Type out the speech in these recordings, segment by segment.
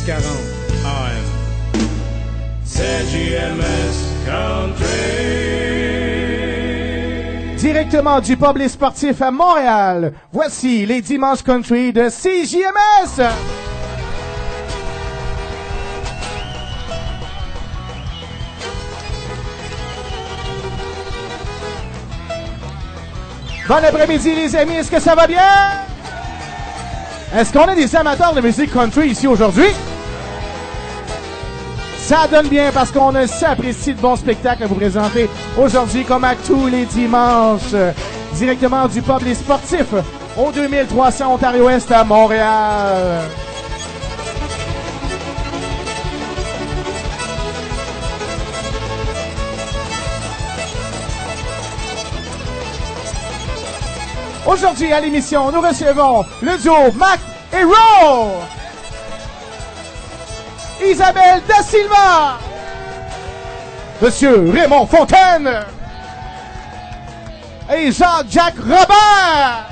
1040 AM. CJMS Country. Directement du Public Sportif à Montréal, voici les Dimanches Country de CJMS. Bon après-midi les amis, est-ce que ça va bien? Est-ce qu'on a des amateurs de musique country ici aujourd'hui? Ça donne bien parce qu'on a un sapristi de bons spectacles à vous présenter aujourd'hui comme à tous les dimanches. Directement du Public Sportif au 2300 Ontario-Est à Montréal. Aujourd'hui à l'émission, nous recevons le duo Mac et Ro, Isabelle Da Silva, Monsieur Raymond Fontaine et Jacques Robert.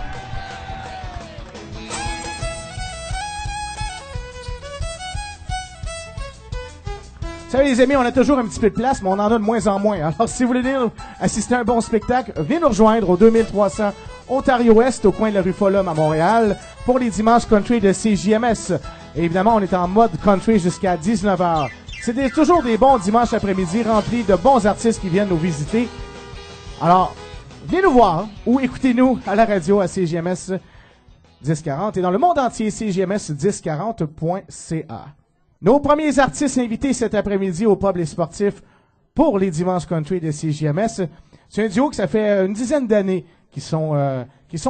Vous savez les amis, on a toujours un petit peu de place, mais on en a de moins en moins. Alors si vous voulez venir assister à un bon spectacle, venez nous rejoindre au 2300 Ontario-Ouest, au coin de la rue Folum à Montréal, pour les dimanches country de CJMS. Et évidemment, on est en mode country jusqu'à 19h. C'est toujours des bons dimanches après-midi remplis de bons artistes qui viennent nous visiter. Alors, venez nous voir ou écoutez-nous à la radio à CJMS 1040 et dans le monde entier, CJMS1040.ca. Nos premiers artistes invités cet après-midi au Public Sportif pour les dimanches country de CJMS, c'est un duo que ça fait une dizaine d'années qui sont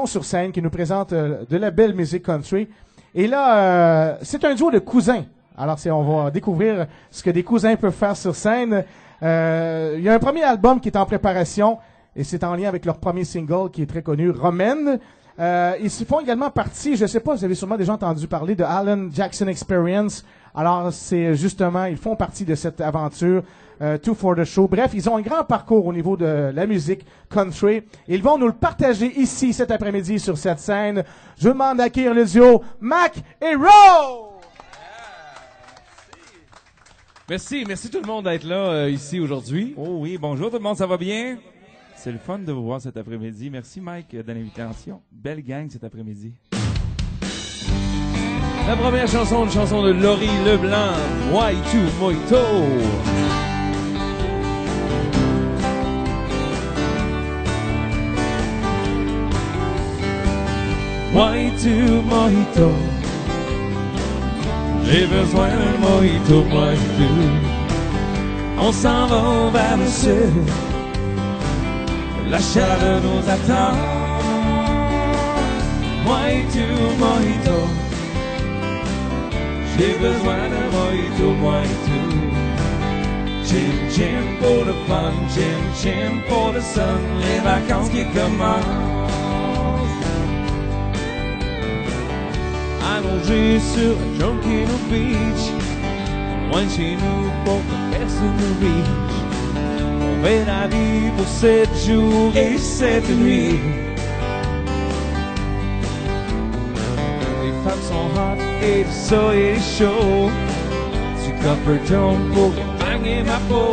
sur scène, qui nous présentent de la belle musique country. Et là, c'est un duo de cousins. Alors, on va découvrir ce que des cousins peuvent faire sur scène. Il y a un premier album qui est en préparation et c'est en lien avec leur premier single qui est très connu, Romaine. Ils font également partie, je sais pas, vous avez sûrement déjà entendu parler de Alan Jackson Experience. Alors, c'est justement, ils font partie de cette aventure. Two for the Show. Bref, ils ont un grand parcours au niveau de la musique country. Ils vont nous le partager ici cet après-midi sur cette scène. Je vous demande d'accueillir le duo Mac et Ro! Merci tout le monde d'être là ici aujourd'hui. Oh oui, bonjour tout le monde, ça va bien? C'est le fun de vous voir cet après-midi. Merci Mike de l'invitation. Belle gang cet après-midi. La première chanson, une chanson de Laurie Leblanc, Y2 Mojito. Y2 Mojito, j'ai besoin d'un mojito, moi et tout. On s'en va vers le sud, la chaleur nous attend. Y2 Mojito, j'ai besoin d'un mojito, moi et tout. Chin chin pour le fun, chin chin pour le sun, les vacances qui commencent. Allongé sur un Junction Beach, loin de chez nous pour que personne ne reach. On met la vie pour 7 jours et 7 nuits. Les femmes sont hot et le soleil est chaud. Du Coppertone pour épargner ma peau.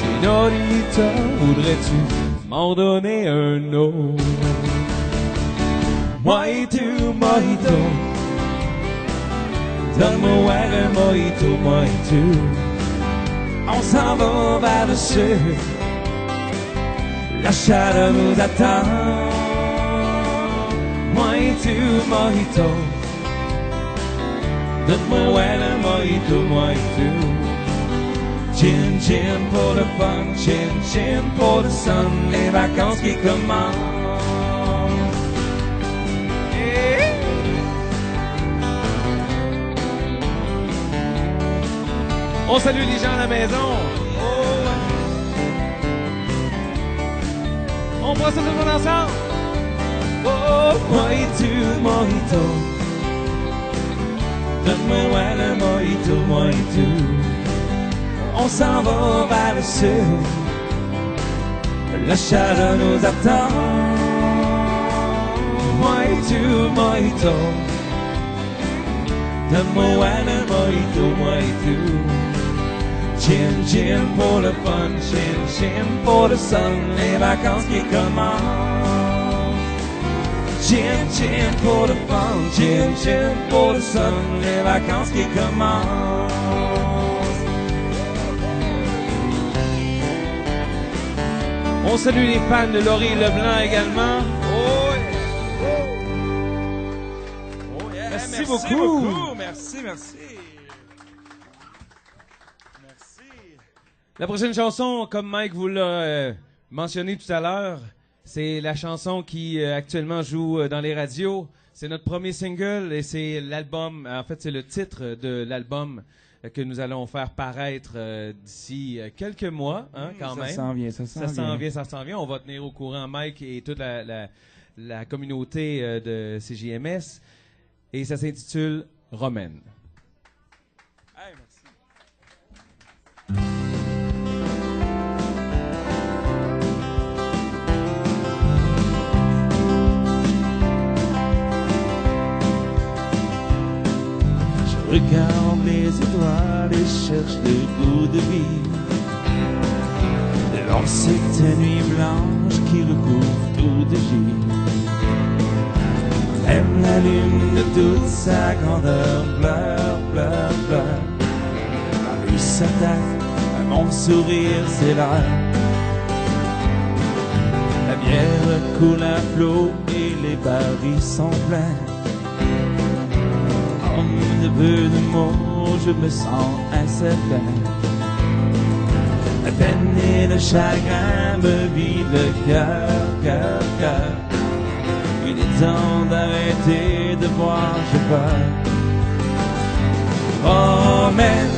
Señorita, voudrais-tu m'en donner un autre? Y2 Mojito, donne-moi ouais, un mojito, Y2. On s'en va vers le sud, la chaleur nous attend. Y2 Mojito, donne-moi ouais, un mojito, Y2. Chin chin pour le fun, chin chin pour le sun, les vacances qui commencent. On salue les gens à la maison. Oh. On prend ça tout le monde ensemble. Oh, Y2 Mojito, donne-moi ouais, le mojito, Y2. On s'en va vers le sud, la chaleur nous attend. Y2 Mojito, donne-moi un mojito. Gin, gin pour le fun, gin, gin pour le sun, les vacances qui commencent. Gin, gin pour le fun, gin, gin pour le sun, les vacances qui commencent. On salue les fans de Laurie Leblanc également. Oh yeah. Merci beaucoup. Merci. La prochaine chanson, comme Mike vous l'a mentionné tout à l'heure, c'est la chanson qui actuellement joue dans les radios. C'est notre premier single et c'est l'album, en fait c'est le titre de l'album que nous allons faire paraître d'ici quelques mois, hein, quand même. Ça s'en vient. On va tenir au courant Mike et toute la communauté de CJMS. Et ça s'intitule Romaine. Hey, merci. Je regarde les étoiles et cherche le goût de vivre dans cette nuit blanche qui recouvre tout de givre. Même la lune de toute sa grandeur pleure. La nuit s'attaque à mon sourire, c'est l'heure. La bière coule à flot et les barils sont pleins. Homme de peu de mots, je me sens incertain. La peine et le chagrin me vident le cœur. Il est temps d'arrêter de voir, j'ai peur. Romaine,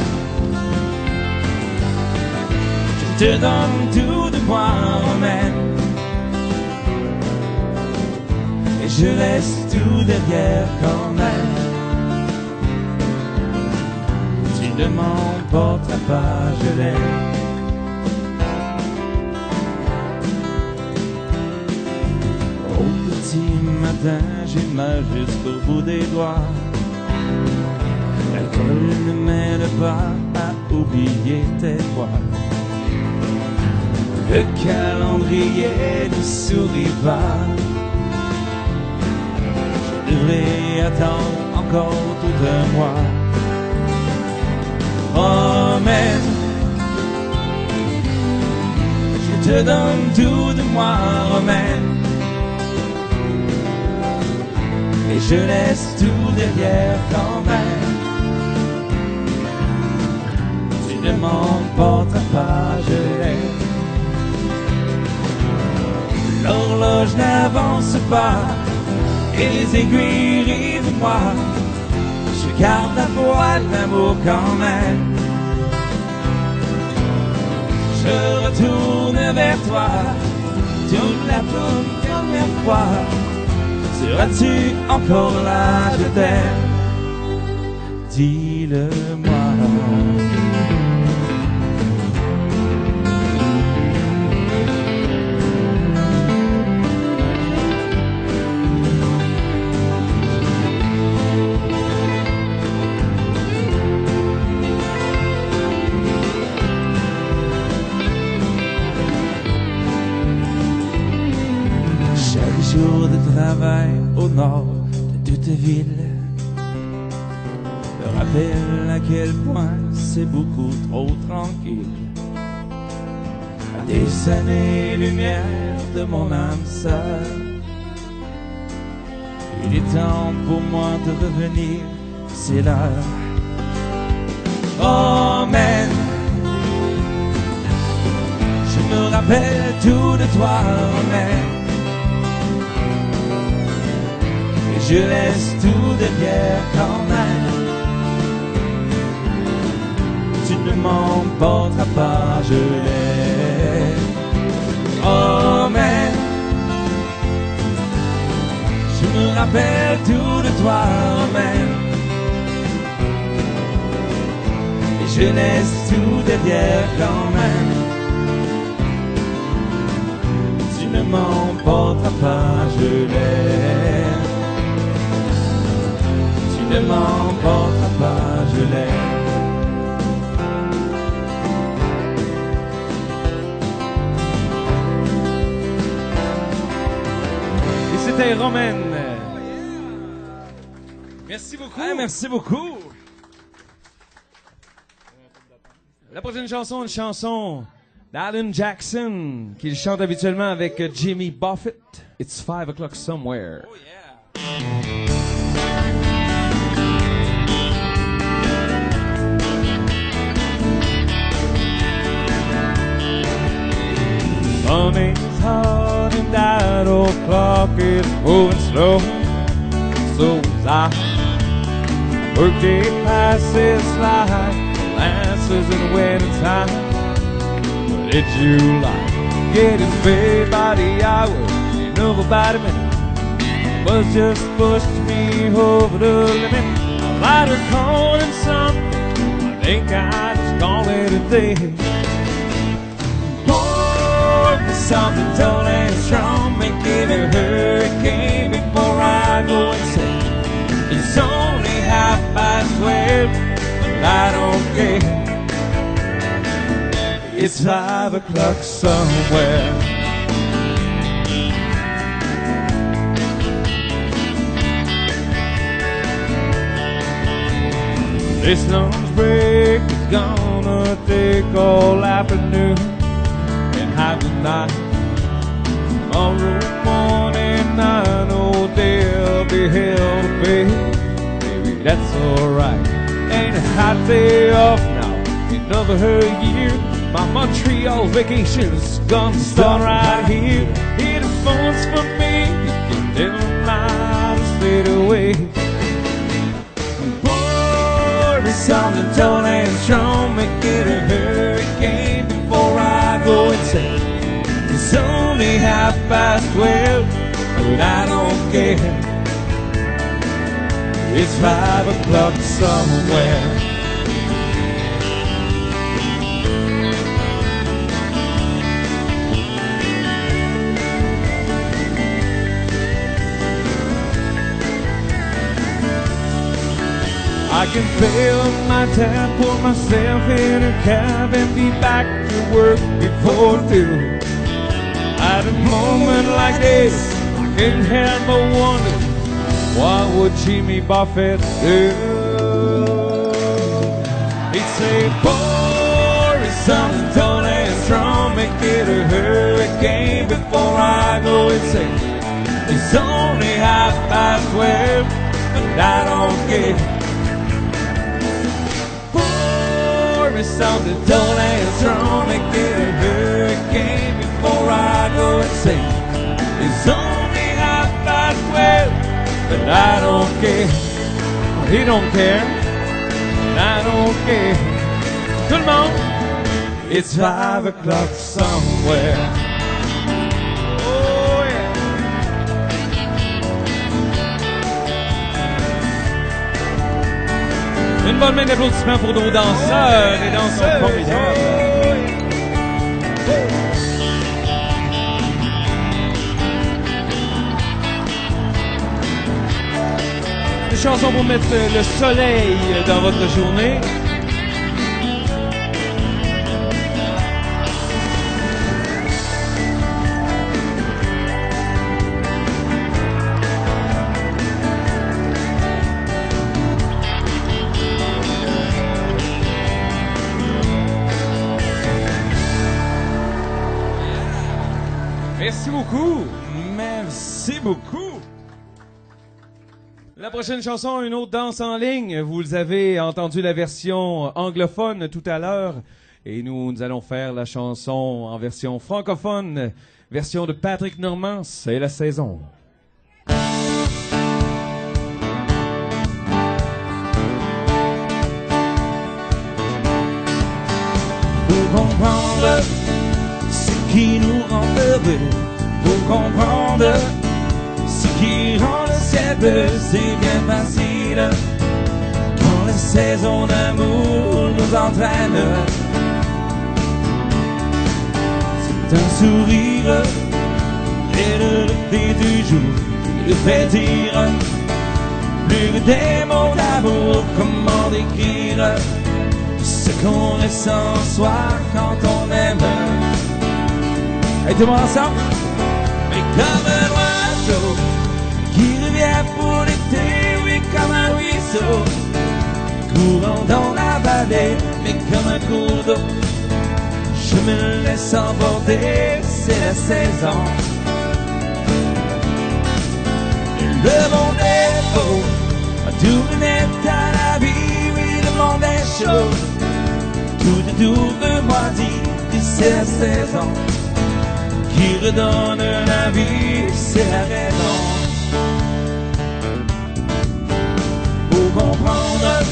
je te donne tout de moi, Romaine. Et je laisse tout derrière quand même. Tu ne m'emporteras pas, je l'aime. Matin, j'ai mal jusqu'au bout des doigts. L'alcool ne m'aide pas à oublier tes voix. Le calendrier ne sourit pas. Je devrais attendre encore tout un mois. Romaine, je te donne tout de moi, Romaine. Et je laisse tout derrière quand même. Tu ne m'emporteras pas, je l'aime. L'horloge n'avance pas et les aiguilles rient de moi. Je garde la foi de l'amour quand même. Je retourne vers toi toute la première fois. Seras-tu encore là, je t'aime? Dis-le-moi. Chaque jour de travail au nord de toute ville me rappelle à quel point c'est beaucoup trop tranquille. À des années-lumière de mon âme sœur, il est temps pour moi de revenir, c'est l'heure. Romaine, je me rappelle tout de toi, Romaine. Je laisse tout derrière quand même. Tu ne m'emporteras pas, je l'aime. Romaine, je me rappelle tout de toi, Romaine. Et je laisse tout derrière quand même. Tu ne m'emporteras pas, je l'aime. Tu ne m'emporteras c'était Romaine. Merci beaucoup. Hey, merci beaucoup. La prochaine chanson, une chanson d'Alan Jackson, qu'il chante habituellement avec Jimmy Buffett. It's 5 o'clock somewhere. Oh yeah. Morning's hard and that old clock is moving slow. So as I workday passes like molasses in winter time. But it's July, getting paid by the hour, you know about a minute. Was just pushed me over the limit. I light her calling something, I think I just call it a day. Something tall and strong, make it a hurricane before I go insane. It's only 12:30, but I don't care. It's 5 o'clock somewhere. This lunch break is gonna take all afternoon. Half the night. Tomorrow morning I know they'll be hell to pay. Maybe that's alright. Ain't a hot day off now, another year. My Montreal vacation's gonna start right here. Hit the phones for me, you can tell them I'll stay away. Pour me something tall and strong, make it a hurricane before I go insane. It's only 12:30, but I don't care. It's 5 o'clock somewhere. I can fill my tank, pour myself in a cab and be back to work before 2. At a moment like this, I can't help but wonder, what would Jimmy Buffett do? He'd say, pour me something tall and strong, make it a hurricane before I go insane. It's only 12:30, but I don't care. Pour me something tall and strong, make it a hurricane before I go insane. It's only 12:30, but I don't care. He don't care, and I don't care. Tout le monde, it's 5 o'clock somewhere. Oh yeah. Une bonne main d'applaudissements pour nos danseurs, les danseurs formidables. Une chanson pour mettre le soleil dans votre journée. Merci beaucoup. Merci beaucoup. La prochaine chanson, une autre danse en ligne. Vous avez entendu la version anglophone tout à l'heure. Et nous allons faire la chanson en version francophone. Version de Patrick Normand, c'est la saison. Pour comprendre ce qui nous rend heureux, pour comprendre ce qui rend le ciel bleu, c'est bien facile. Quand la saison d'amour nous entraîne, c'est un sourire et le lever du jour qui le fait dire. Plus que des mots d'amour, comment décrire ce qu'on ressent soi quand on aime. Et tout le monde ensemble. Mais comme un oiseau courant dans la vallée, mais comme un cours d'eau, je me laisse emporter, c'est la saison. Le monde est beau, tout est à la vie, oui, le monde est chaud. Tout autour de moi dit, c'est la saison qui redonne la vie, c'est la raison. Faut comprendre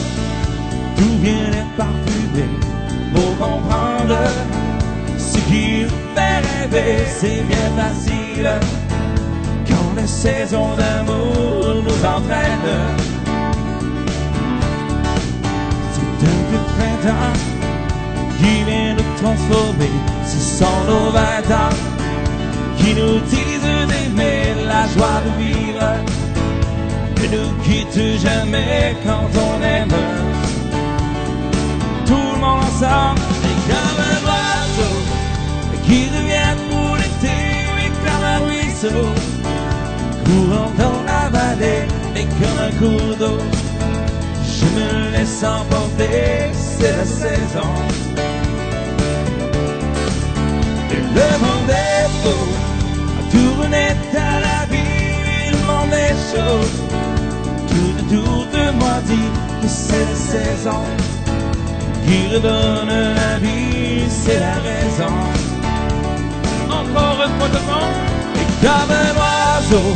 d'où vient l'air parfumé, faut comprendre ce qui fait rêver, c'est bien facile quand les saisons d'amour nous entraînent. C'est un peu printemps qui vient nous transformer, ce sont nos 20 ans qui nous disent d'aimer la joie de vivre, ne nous quitte jamais quand on aime. Tout le monde ensemble, c'est comme un oiseau qui revient pour l'été, oui, comme un ruisseau courant dans la vallée, mais comme un cours d'eau, je me laisse emporter, c'est la saison. Et le monde est beau, tout est à la vie, le monde est chaud. Tout autour de moi dit que c'est la saison qui redonne la vie, c'est la raison. Encore une fois de monde, et comme un oiseau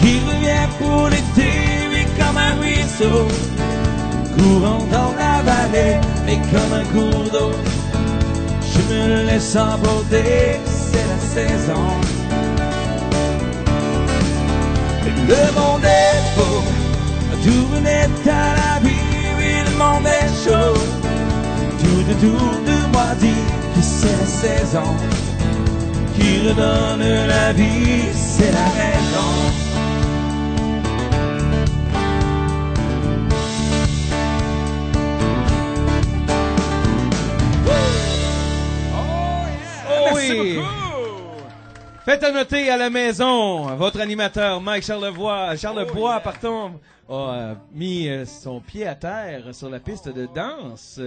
qui revient pour l'été, oui, comme un ruisseau courant dans la vallée, mais comme un cours d'eau, je me laisse emporter, c'est la saison. Et le monde est beau, tout est à la vie, oui, le monde est chaud. Tout autour de moi dit que c'est la saison qui redonne la vie, c'est la raison. Oh oui! Faites à noter à la maison, votre animateur Mike Charlebois, a mis son pied à terre sur la piste de danse.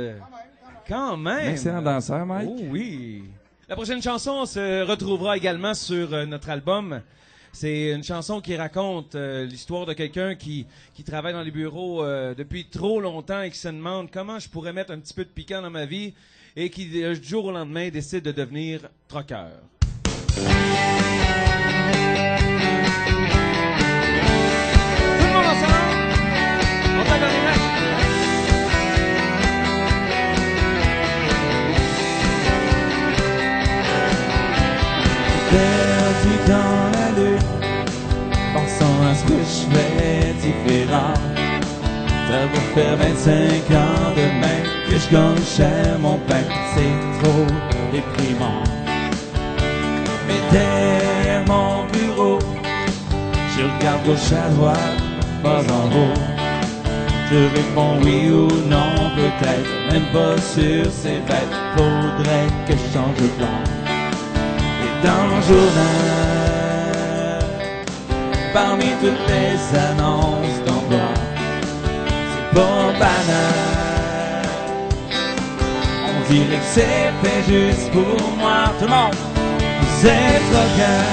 Quand même! Un excellent danseur, Mike. Oh oui! La prochaine chanson se retrouvera également sur notre album. C'est une chanson qui raconte l'histoire de quelqu'un qui travaille dans les bureaux depuis trop longtemps et qui se demande comment je pourrais mettre un petit peu de piquant dans ma vie et qui, du jour au lendemain, décide de devenir troqueur. Tout le monde ensemble! On tape dans les mains! Perdu dans la lune, pensant à ce que je fais différent. Ça va faire 25 ans demain que je gagne cher mon pain, c'est trop déprimant. Mais derrière mon bureau, je regarde gauche à droite, pas en haut. Je réponds oui ou non, peut-être, même pas sûr, c'est bête, faudrait que je change de plan. Et dans le journal, parmi toutes les annonces d'emploi, c'est pas banal. On dirait que c'est fait juste pour moi. Tout le monde! Vous êtes troqueur,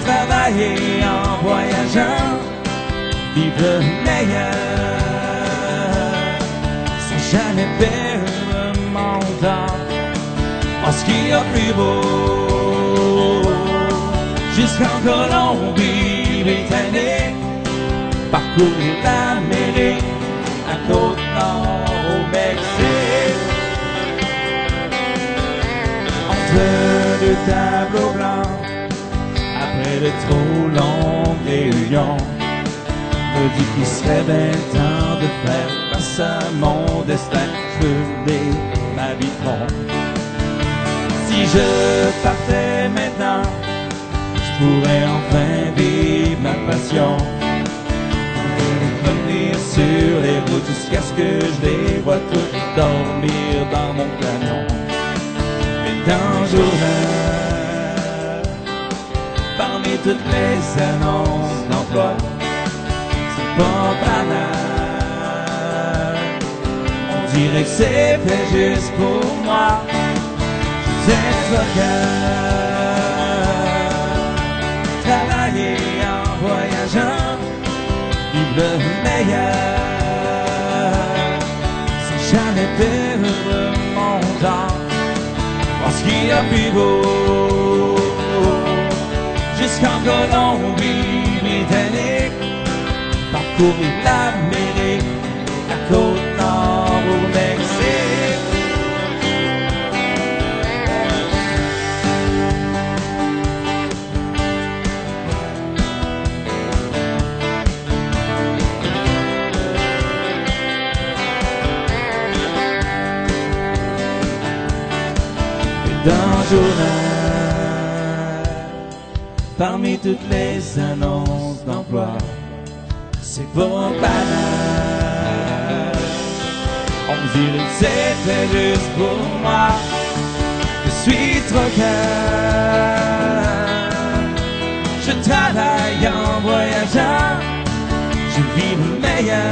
travailler en voyageant, vivre le meilleur, sans jamais perdre mon temps. En ce qu'il y a plus beau, jusqu'en Colombie-Britannique, parcourir l'Amérique, à Côte-Nord au Mexique. Entre deux tableaux blancs, après de trop longues réunions, me dit qu'il serait bien temps de faire face à mon destin. Je veux ma vie de fond. Si je partais maintenant, je pourrais enfin vivre ma passion. Revenir sur les routes jusqu'à ce que je les vois toutes dormir dans mon camion. Mais dans le journal, parmi toutes les annonces d'emploi, c'est pas banal. dirait que c'est fait juste pour moi. Je sais pas que travailler en voyageant, vivre le meilleur, sans jamais perdre mon temps. Parce qu'il y a plus beau, jusqu'en Colombie-Britannique, parcourir l'Amérique, la côte nord au Mexique. Et dans le journal, parmi toutes les annonces d'emploi, c'est pour un banal. On me dirait que c'est fait juste pour moi. Je suis trop calme. Je travaille en voyageant. Je vis le meilleur,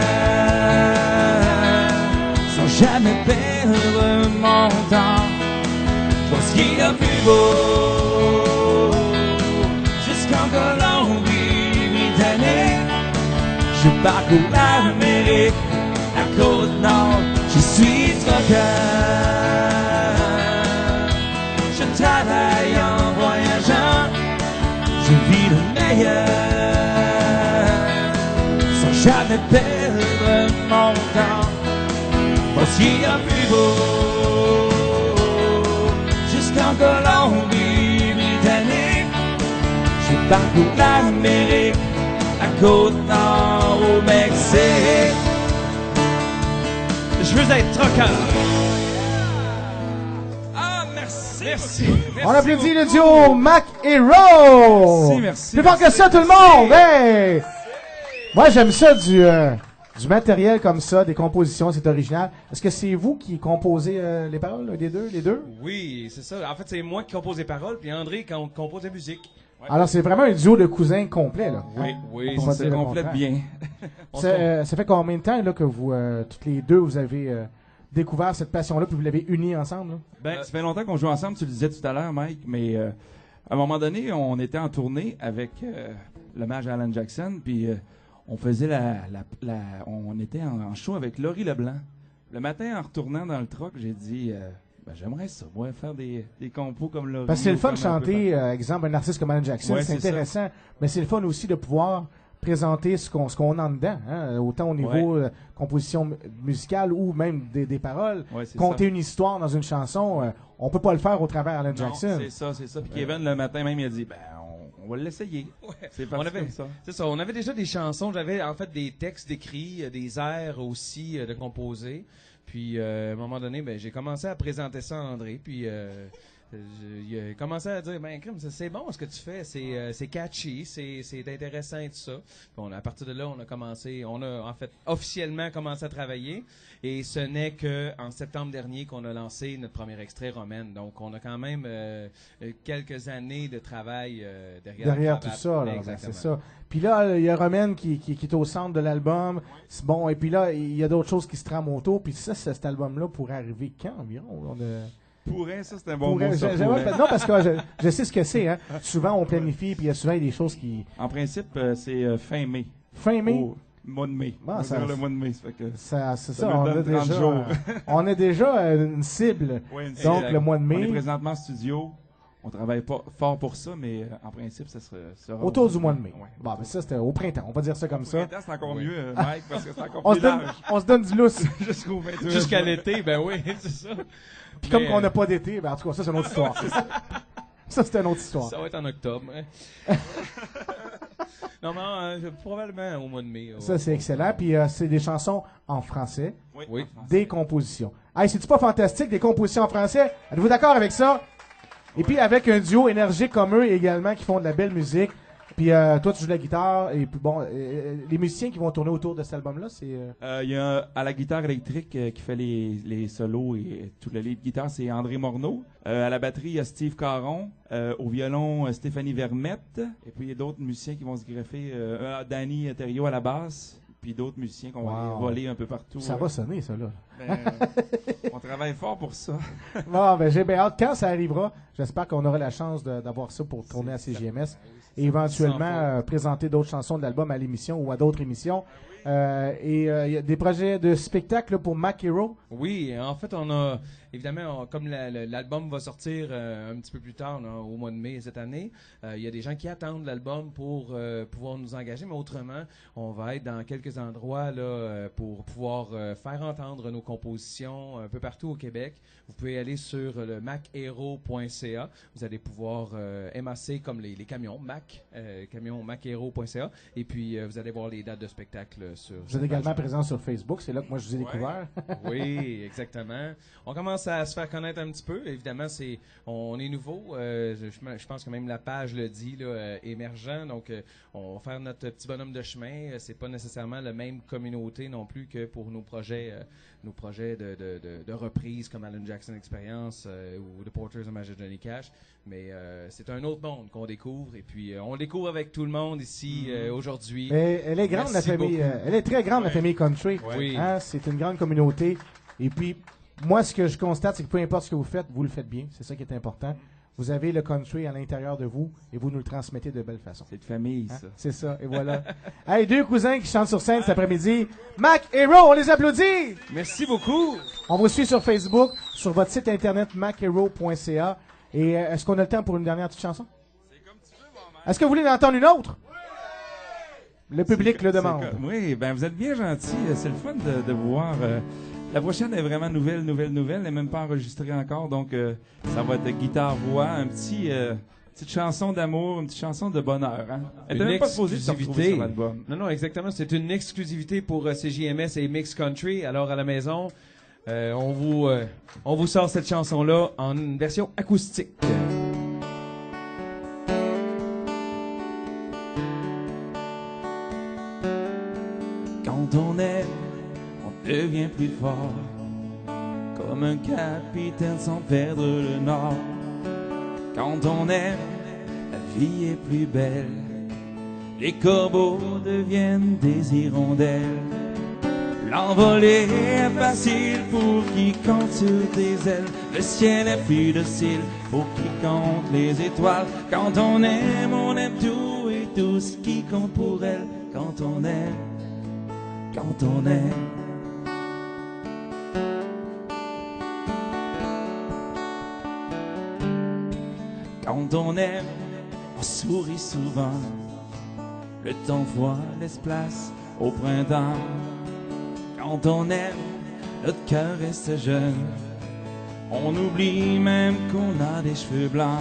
sans jamais perdre mon temps. Je vois ce qu'il y a plus beau, jusqu'en Colombie-Britannique. Je parcours l'Amérique, la côte nord, je suis trop calme. Je travaille en voyageant, je vis le meilleur, sans jamais perdre mon temps. Parce qu'il y a plus beau, jusqu'en Colombie-Britannique. Je parcours l'Amérique, la côte nord au Mexique. Je veux être trucker. Ah, merci. Merci. On applaudit le duo Mac et Ro. Merci. Plus fort que ça, tout le monde. Hey! Moi, j'aime ça du matériel comme ça, des compositions, c'est original. Est-ce que c'est vous qui composez les paroles, les deux? Oui, c'est ça. En fait, c'est moi qui compose les paroles, puis André qui compose la musique. Ouais. Alors, c'est vraiment un duo de cousins complet, là. Oui, On va Ça dire le complète contraire. bien. Ça fait combien de temps là, que vous, toutes les deux, vous avez découvert cette passion-là, puis vous l'avez unie ensemble? Là? Ben, ça fait longtemps qu'on joue ensemble, tu le disais tout à l'heure, Mike, mais à un moment donné, on était en tournée avec l'hommage à Alan Jackson, puis on faisait on était en show avec Laurie Leblanc. Le matin, en retournant dans le truck, j'ai dit, j'aimerais ça, moi, faire des compos comme Laurie. Parce que c'est le fun de comme un peu chanter, exemple, un artiste comme Alan Jackson, Ouais, c'est c'est intéressant, mais c'est le fun aussi de pouvoir présenter ce qu'on a en dedans, hein, autant au niveau composition musicale ou même des paroles. Ouais, c'est Compter ça. une histoire dans une chanson, on peut pas le faire au travers d'Alan Non, Jackson. c'est ça. Puis Kevin, le matin même, il a dit, on va l'essayer. Ouais. C'est On parti avait, comme ça. c'est ça, on avait déjà des chansons, j'avais en fait des textes écrits, des airs aussi de composer. Puis à un moment donné, j'ai commencé à présenter ça à André, puis il a commencé à dire crime, c'est bon ce que tu fais, c'est catchy, c'est intéressant et tout ça. Puis à partir de là, on a en fait officiellement commencé à travailler, et ce n'est que en septembre dernier qu'on a lancé notre premier extrait, Romaine. Donc on a quand même quelques années de travail derrière Tout ça, là, Exactement. c'est ça. Puis là, il y a Romaine qui est au centre de l'album. C'est bon, et puis là, il y a d'autres choses qui se trament autour. Puis ça, cet album-là pourrait arriver quand environ? Pourrait, ça, c'est un bon mot, ça, J'aimerais- pourrait. non, parce que je sais ce que c'est. Hein. Souvent, on planifie, puis il y a souvent des choses qui... En principe, c'est fin mai. Fin mai, Au mois de mai. Ah, On ça- va dire le mois de mai, ça fait que... c'est ça ça, nous on a, donne 30 déjà, jours. on a déjà une cible. Ouais, une Donc, cible. le mois de On est mai, présentement en studio. On travaille pas fort pour ça, mais en principe, ça sera autour du mois de mai. Ouais. Bon, ben ça, c'était au printemps. On va dire ça comme Au ça. printemps, c'est encore Oui. mieux, Mike, parce que c'est encore On se, plus donne, large. on se donne du lousse. Jusqu'au 22 Jusqu'à juin. l'été, oui, c'est ça. Puis comme Mais, on n'a pas d'été, ben en tout cas, ça, c'est une autre histoire. Ça, c'est une autre histoire. Ça va être en octobre. Hein. Non, mais probablement au mois de mai. Ça, c'est excellent. Puis c'est des chansons en français, Oui. en français. des compositions. Hey, c'est-tu pas fantastique, des compositions en français? Êtes-vous d'accord avec ça? Et puis avec un duo énergique comme eux également qui font de la belle musique. Puis toi, tu joues de la guitare. Et puis bon, les musiciens qui vont tourner autour de cet album-là, c'est... Il y a à la guitare électrique qui fait les solos et tout le lead guitare, c'est André Morneau. À la batterie, il y a Steve Caron. Au violon, Stéphanie Vermette. Et puis il y a d'autres musiciens qui vont se greffer. Danny Thériault à la basse. puis d'autres musiciens qu'on va Wow. aller voler un peu partout. Ça va sonner, ça, là. Ben, on travaille fort pour ça. Bon, ben, j'ai bien hâte. Quand ça arrivera, j'espère qu'on aura la chance d'avoir ça pour tourner à CJMS et éventuellement présenter d'autres chansons de l'album à l'émission ou à d'autres émissions. Il y a des projets de spectacle là, pour Mac Hero. Oui, en fait, on a évidemment, comme l'album va sortir un petit peu plus tard, là, au mois de mai cette année, il y a des gens qui attendent l'album pour pouvoir nous engager, mais autrement, on va être dans quelques endroits là pour pouvoir faire entendre nos compositions un peu partout au Québec. Vous pouvez aller sur le machero.ca. Vous allez pouvoir MAC comme les camions, camion machero.ca, et puis vous allez voir les dates de spectacle sur. Vous êtes également présent sur Facebook, c'est là que moi je vous ai découvert. Oui, exactement. On commence à se faire connaître un petit peu. Évidemment, on est nouveau. Je pense que même la page le dit, là, émergent. Donc, on va faire notre petit bonhomme de chemin. C'est pas nécessairement la même communauté non plus que pour nos projets de reprise comme Alan Jackson Experience ou The Porters of Magic Johnny Cash. Mais c'est un autre monde qu'on découvre. Et puis, on le découvre avec tout le monde ici aujourd'hui. Mais elle est grande, Merci la famille. beaucoup. Elle est très grande, la famille country. Oui. Hein, c'est une grande communauté. Et puis, moi, ce que je constate, c'est que peu importe ce que vous le faites bien. C'est ça qui est important. Vous avez le country à l'intérieur de vous et vous nous le transmettez de belle façon. C'est de famille, Hein? ça. C'est ça, et voilà. Hey, deux cousins qui chantent sur scène cet après-midi. Mac Hero, on les applaudit! Merci beaucoup. On vous suit sur Facebook, sur votre site internet machero.ca. Et est-ce qu'on a le temps pour une dernière petite chanson? Est-ce que vous voulez en entendre une autre? Le public le demande. Oui, ben vous êtes bien gentils. C'est le fun de vous voir. La prochaine est vraiment nouvelle. Elle n'est même pas enregistrée encore, donc ça va être guitare-voix, petite chanson d'amour, une petite chantion de bonheur. Hein? Elle Une n'était même pas supposée de se retrouver exclusivité. sur l'album. Non, exactement. C'est une exclusivité pour CJMS et Mix Country. Alors, à la maison, on vous sort cette chanson-là en une version acoustique. Quand on aime, on devient plus fort, comme un capitaine sans perdre le nord. Quand on aime, la vie est plus belle, les corbeaux deviennent des hirondelles. L'envolée est facile pour qui compte sur des ailes, le ciel est plus docile pour qui compte les étoiles. Quand on aime tout et tout ce qui compte pour elle. Quand on aime, quand on aime. Quand on aime, on sourit souvent. Le temps froid laisse place au printemps. Quand on aime, notre cœur reste jeune. On oublie même qu'on a des cheveux blancs.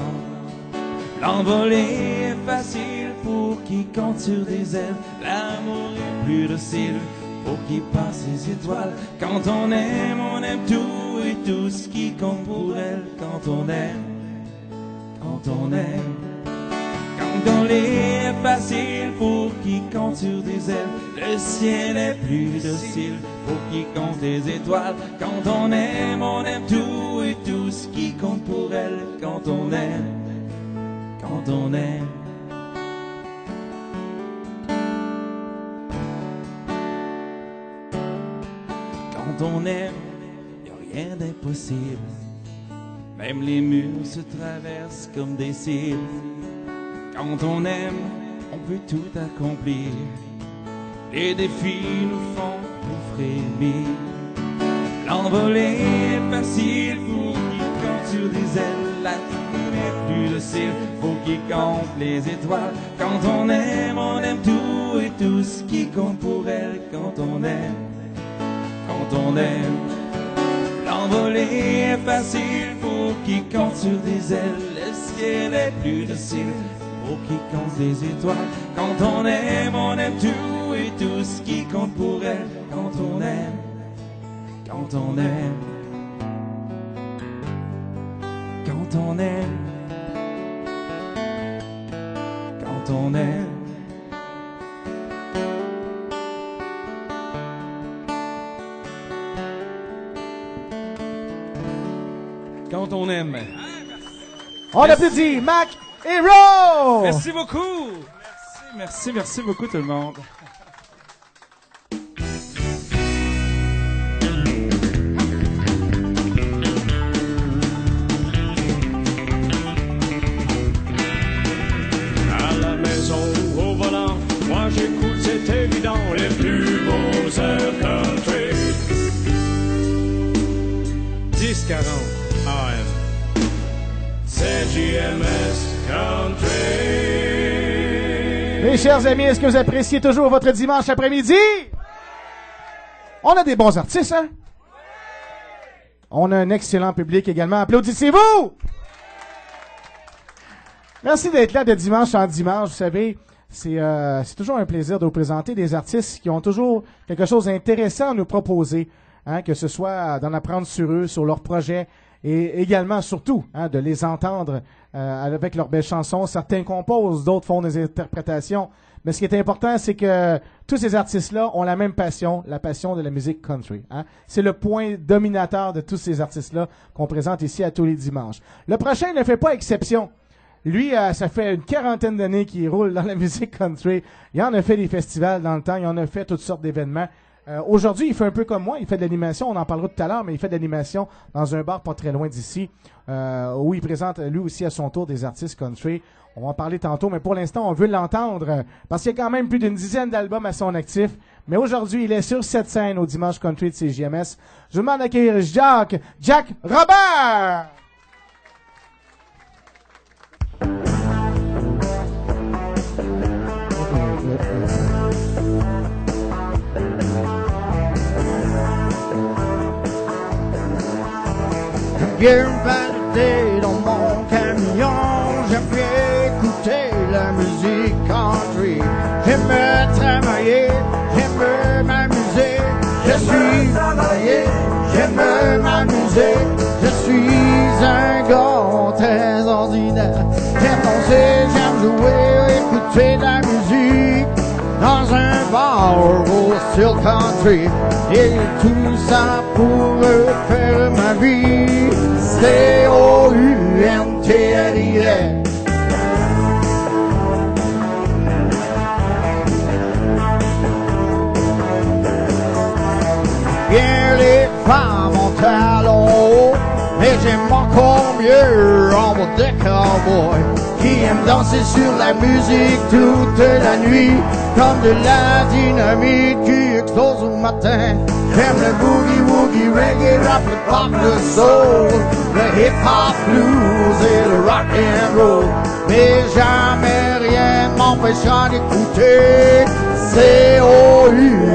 L'envolée est facile pour qui compte sur des ailes. L'amour est plus docile pour qui passe les étoiles. Quand on aime tout et tout ce qui compte pour elle. Quand on aime, quand on aime. Quand on est facile pour qui compte sur des ailes. Le ciel est plus docile pour qui compte les étoiles. Quand on aime tout et tout ce qui compte pour elle. Quand on aime, quand on aime. Quand on aime, y a rien d'impossible. Même les murs se traversent comme des cils. Quand on aime, on peut tout accomplir. Les défis nous font nous frémir. L'envolée est facile pour qui compte sur des ailes. La terre est plus docile pour qui compte les étoiles. Quand on aime tout et tout ce qui compte pour elle. Quand on aime, quand on aime. L'envolée est facile pour qui compte sur des ailes. Le ciel est plus docile pour qui compte les étoiles. Quand on aime tout et tout ce qui compte pour elle. Quand on aime, quand on aime. Quand on aime, quand on aime. Quand on aime. On applaudit Mac Hero! Merci beaucoup. Merci beaucoup tout le monde. CJMS Country. Mes chers amis, est-ce que vous appréciez toujours votre dimanche après-midi? On a des bons artistes, hein? On a un excellent public également. Applaudissez-vous! Merci d'être là de dimanche en dimanche. Vous savez, c'est toujours un plaisir de vous présenter des artistes qui ont toujours quelque chose d'intéressant à nous proposer, hein, que ce soit d'en apprendre sur eux, sur leurs projets, et également, surtout, hein, de les entendre avec leurs belles chansons. Certains composent, d'autres font des interprétations. Mais ce qui est important, c'est que tous ces artistes-là ont la même passion, la passion de la musique country. Hein. C'est le point dominateur de tous ces artistes-là qu'on présente ici à tous les dimanches. Le prochain ne fait pas exception. Lui, ça fait une 40aine d'années qu'il roule dans la musique country. Il en a fait des festivals dans le temps, il en a fait toutes sortes d'événements. Aujourd'hui, il fait un peu comme moi, il fait de l'animation, on en parlera tout à l'heure, mais il fait de l'animation dans un bar pas très loin d'ici, où il présente lui aussi à son tour des artistes country. On va en parler tantôt, mais pour l'instant, on veut l'entendre, parce qu'il y a quand même plus d'une dizaine d'albums à son actif. Mais aujourd'hui, il est sur cette scène au Dimanche Country de CJMS. Je vous demande d'accueillir Jack Robert! Bien validé dans mon camion, j'aime bien écouter la musique country. J'aime travailler, j'aime m'amuser. Je suis travailler, j'aime m'amuser. Je suis un gars très ordinaire. J'aime danser, j'aime jouer, écouter la musique dans un bar au style country. Et tout ça pour faire ma vie. COUNTRY. Bien les femmes en talons, mais j'aime encore mieux en mode de cowboy qui aime danser sur la musique toute la nuit comme de la dynamite qui explose au matin. J'aime le boogie-woogie, reggae, rap, le pop, le soul, le hip-hop, blues et le rock and roll. Mais jamais rien ne m'empêchera d'écouter COUNTRY.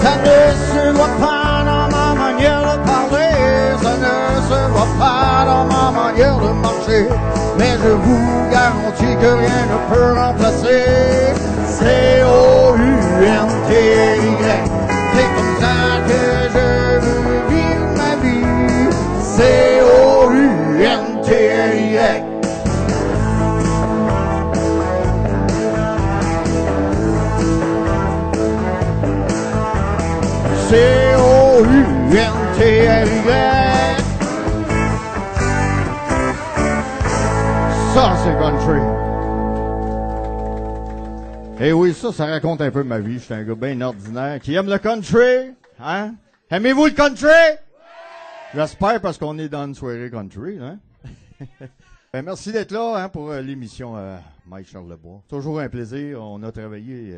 Ça ne se voit pas dans ma manière de parler, ça ne se voit pas dans ma manière de marcher, mais je vous garantis que rien ne peut remplacer COUNTRY. C'est comme ça que je veux vivre ma vie, COUNTRY. COUNTRY. Ça, c'est country. Eh oui, ça raconte un peu ma vie. Je suis un gars bien ordinaire qui aime le country. Hein? Aimez-vous le country? J'espère, parce qu'on est dans une soirée country. Hein? Ben, merci d'être là, hein, pour l'émission Mike Charles Lebois. Toujours un plaisir. On a travaillé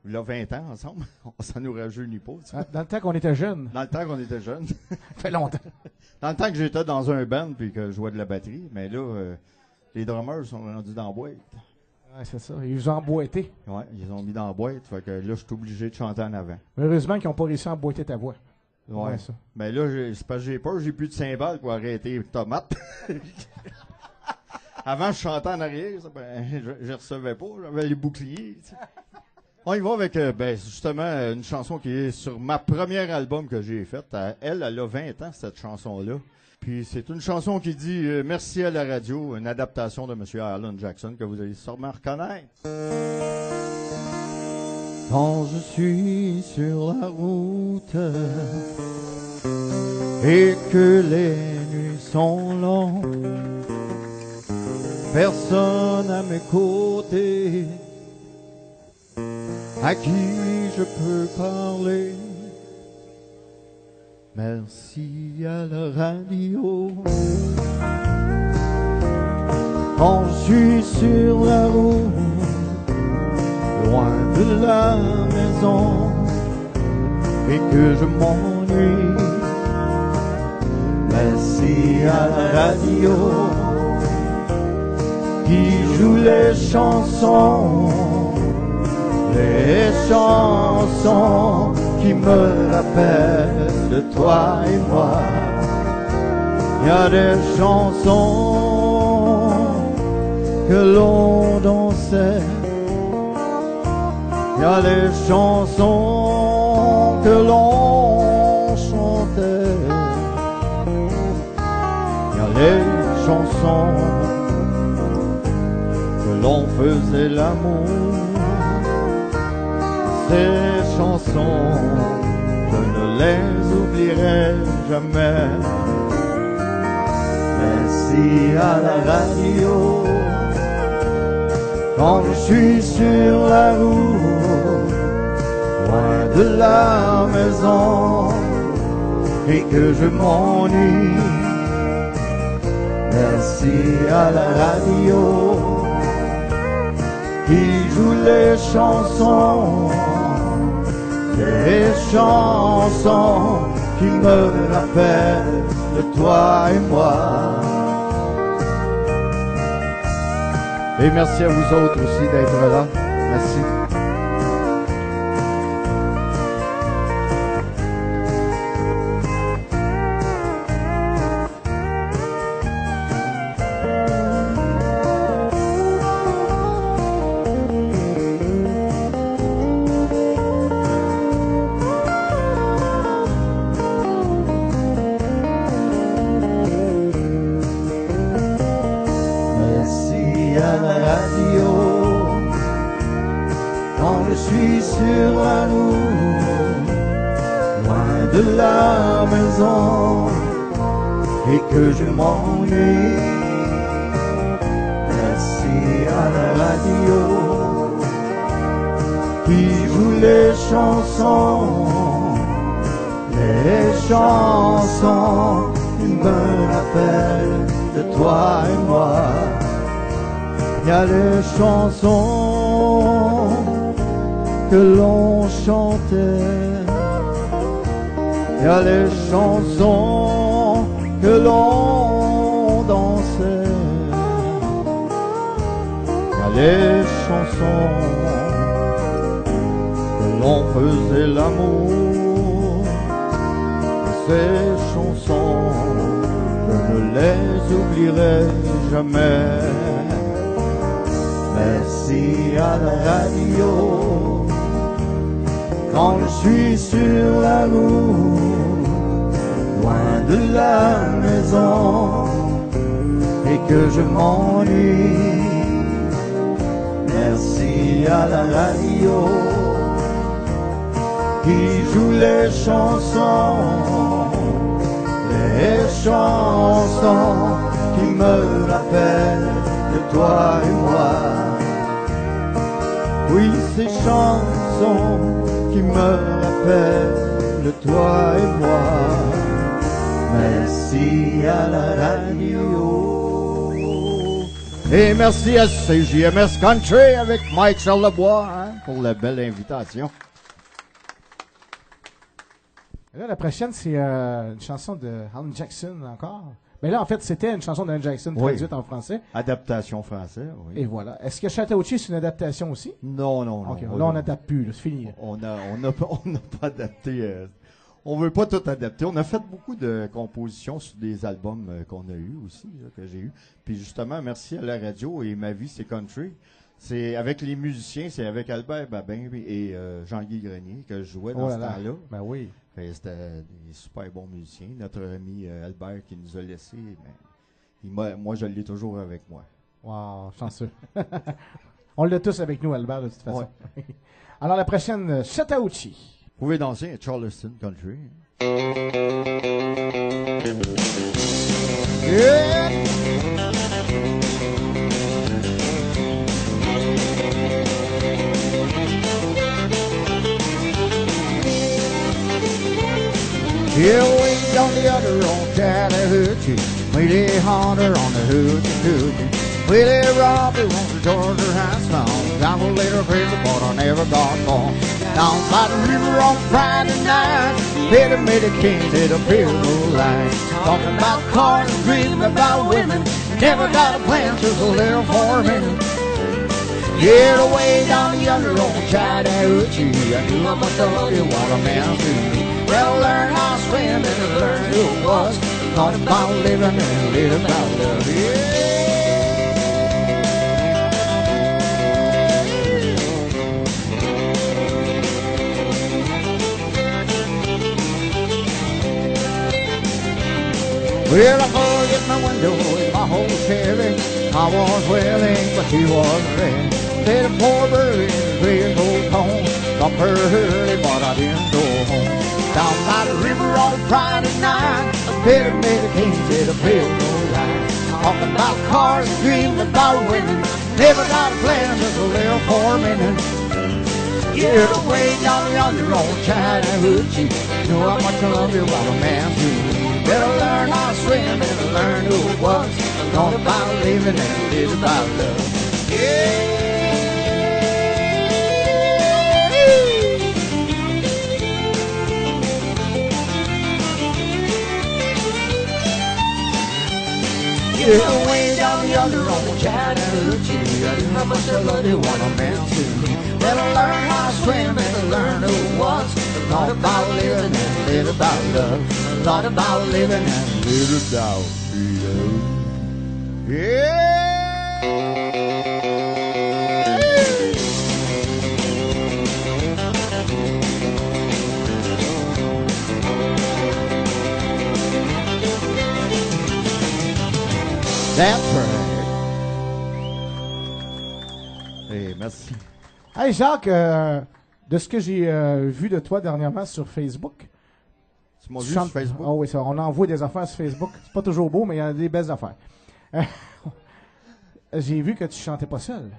il y a 20 ans ensemble. Ça nous rajeunit pas. Tu sais. Dans le temps qu'on était jeunes. Dans le temps qu'on était jeunes. Ça fait longtemps. Dans le temps que j'étais dans un band puis que je jouais de la batterie. Mais là, les drummers sont rendus dans la boîte. Ouais, c'est ça. Ils vous ont emboîté. Ouais, ils ont mis dans la boîte. Fait que là, je suis obligé de chanter en avant. Heureusement qu'ils n'ont pas réussi à emboîter ta voix. Ouais. Ça. Mais là, c'est parce que j'ai peur. J'ai plus de cymbales pour arrêter tomate. Avant, je chantais en arrière. Ça, ben, je recevais pas. J'avais les boucliers. Tu sais. On y va avec, justement, une chanson qui est sur ma première album que j'ai faite. Elle a 20 ans, cette chanson-là. Puis c'est une chanson qui dit « Merci à la radio », une adaptation de M. Alan Jackson que vous allez sûrement reconnaître. Quand je suis sur la route et que les nuits sont longues, personne à mes côtés à qui je peux parler, Merci à la radio. Quand je suis sur la route, loin de la maison, et que je m'ennuie, merci à la radio qui joue les chansons qui me rappellent de toi et moi. Il y a des chansons que l'on dansait, il y a des chansons que l'on chantait, il y a les chansons que l'on faisait l'amour. Ces chansons, je ne les oublierai jamais. Merci à la radio. Quand je suis sur la route, loin de la maison, et que je m'ennuie, merci à la radio qui joue les chansons qui me rappellent de toi et moi. Et merci à vous autres aussi d'être là. Merci. Que je m'ennuie, merci à la radio qui joue les chansons qui me rappellent de toi et moi. Il y a les chansons que l'on chantait, il y a les chansons que l'on dansait, il y a les chansons que l'on faisait l'amour. Ces chansons, je ne les oublierai jamais. Merci à la radio quand je suis sur la route, loin de la maison, et que je m'ennuie. Merci à la radio qui joue les chansons qui me rappellent de toi et moi. Oui, ces chansons qui me rappellent de toi et moi. Merci à la radio. Et merci à CJMS Country avec Mike Charlebois pour la belle invitation. Là, la prochaine, c'est une chanson de Alan Jackson encore. Mais là, en fait, c'était une chanson d'Alan Jackson traduite en français. Adaptation française, oui. Et voilà. Est-ce que Chattahoochee, c'est une adaptation aussi? Non. OK, là, on n'adapte plus, c'est fini. On n'a pas adapté. On veut pas tout adapter. On a fait beaucoup de compositions sur des albums qu'on a eus aussi, là, que j'ai eu. Puis justement, merci à la radio et Ma vie, c'est country. C'est avec les musiciens, c'est avec Albert Babin et Jean-Guy Grenier que je jouais dans ce temps-là. Ben oui. C'était des super bons musiciens. Notre ami Albert qui nous a laissés, moi je l'ai toujours avec moi. Wow, chanceux. On l'a tous avec nous, Albert, de toute façon. Ouais. Alors la prochaine, Chattahoochee. Vous pouvez danser à Charleston Country. Yeah! Here we on the other old Chattahoochee. Willie Hunter on the hoochie coochie. Willie Robbie on the Georgia high song. I'm a little crazy, but I never got gone. Down by the river on Friday night, Peter made a king to the funeral line. Talking about cars and dreaming about women. Never got a plan, just a little for a minute. Get away down yonder on Chattahoochee. I knew how much I love you, what a man do. Well, learn how to swim and learn who it was. Thought about living and live about love. Yeah. Well, I called at my window in my whole Chevy. I was willing, but he wasn't ready. Said a poor bird in the green old home. Got her early, but I didn't go home. Down by the river on Friday night, Peter made a king to the funeral line. Talking about cars, dreaming about women. Never got a plan, just a little for a minute. Get away down yonder on Chattahoochee. Know how much I love you, what a man do. Better learn how to swim and learn who it was. Thought about living and live about love. Yeah. Get away down yonder on Chattahoochee. I knew how much I love you, what a man to. Better learn how to swim and learn who it was. Thought about living and live about love. Thought about living and live about love. Yeah. That's right. Hey, merci. Hey Jacques, de ce que j'ai vu de toi dernièrement sur Facebook. Tu m'as vu sur Facebook? Ah oui, ça, on envoie des affaires sur Facebook. C'est pas toujours beau, mais il y a des belles affaires. J'ai vu que tu chantais pas seul.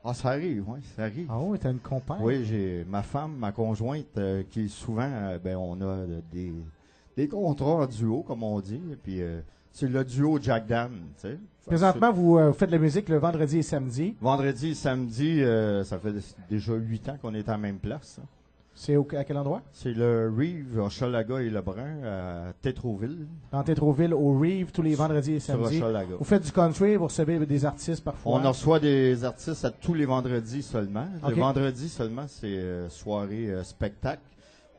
Ah, ça arrive, oui, ça arrive. Ah oui, t'as une compagne. Oui, j'ai ma femme, ma conjointe, qui souvent, on a des contrats en duo, comme on dit, et puis c'est le duo Jack Dan, tu sais. Présentement, vous faites de la musique le vendredi et samedi. Vendredi et samedi, ça fait déjà 8 ans qu'on est à la même place. Hein. C'est à quel endroit? C'est le Reeve, Hochelaga et Lebrun, à Tétroville. Dans Tétroville, au Reeve, tous les vendredis et samedis. Sur Hochelaga. Vous faites du country, vous recevez des artistes parfois. On en reçoit des artistes à tous les vendredis seulement. Okay. Le vendredi seulement, c'est soirée spectacle.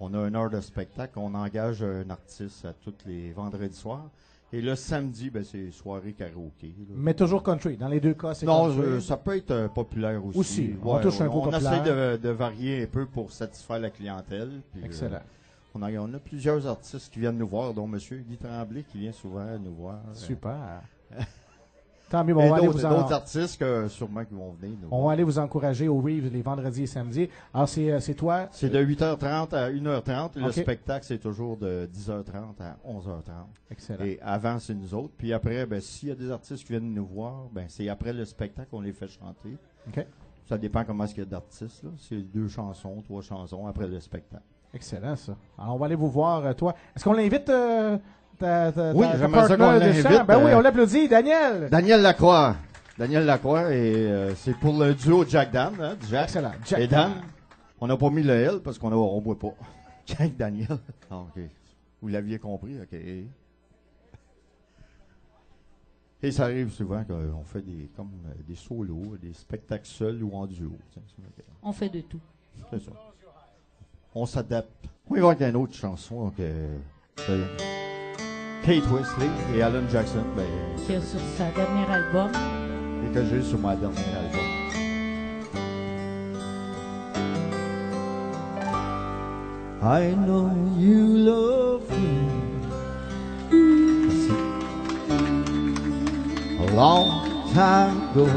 On a une heure de spectacle. On engage un artiste à tous les vendredis soirs. Et le samedi, c'est soirée karaoké. Là. Mais toujours country. Dans les deux cas, c'est non, country. Ça peut être populaire aussi. Aussi, on touche un peu populaire. On essaie de varier un peu pour satisfaire la clientèle. Puis, excellent. On a plusieurs artistes qui viennent nous voir, dont M. Guy Tremblay qui vient souvent nous voir. Super. Tant mieux, on va aller d'autres artistes que sûrement qui vont venir. On va aller vous encourager au Reeve les vendredis et samedis. Alors, c'est toi? C'est de 8h30 à 1h30. Okay. Le spectacle, c'est toujours de 10h30 à 11h30. Excellent. Et avant, c'est nous autres. Puis après, s'il y a des artistes qui viennent nous voir, c'est après le spectacle qu'on les fait chanter. Okay. Ça dépend comment est-ce qu'il y a d'artistes. Là. C'est 2 chansons, 3 chansons après le spectacle. Excellent, ça. Alors, on va aller vous voir, toi. Est-ce qu'on l'invite... oui, j'aimerais ça qu'on l'invite. Ben oui, on l'applaudit, Daniel. Daniel Lacroix. Daniel Lacroix, et c'est pour le duo Jack Dan. Hein, Jack excellent. Jack et Dan. On n'a pas mis le L parce qu'on ne boit pas. Jack Daniel. Ah, OK. Vous l'aviez compris, OK. Et ça arrive souvent qu'on fait des solos, des spectacles seuls ou en duo. On fait de tout. C'est ça. On s'adapte. On va voir qu'il y a une autre chanson Kate Wesley et Alan Jackson, qui est sur sa dernière album. Et que j'ai sur ma dernière album. I know you love me. A long time ago.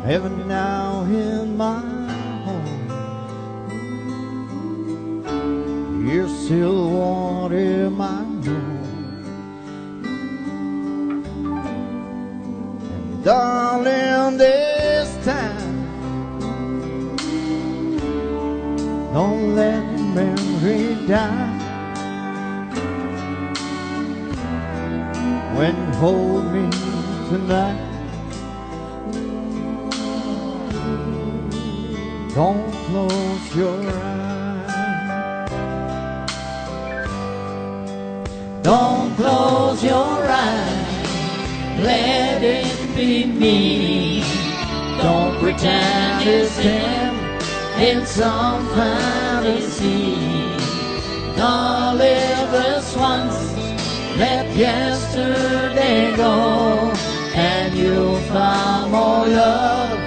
Heaven now in my you're still water my home. And darling, this time don't let memory die when you hold me tonight. Don't close your eyes. Don't close your eyes, let it be me. Don't pretend it's him in some fantasy. Don't live as once, let yesterday go, and you'll find more love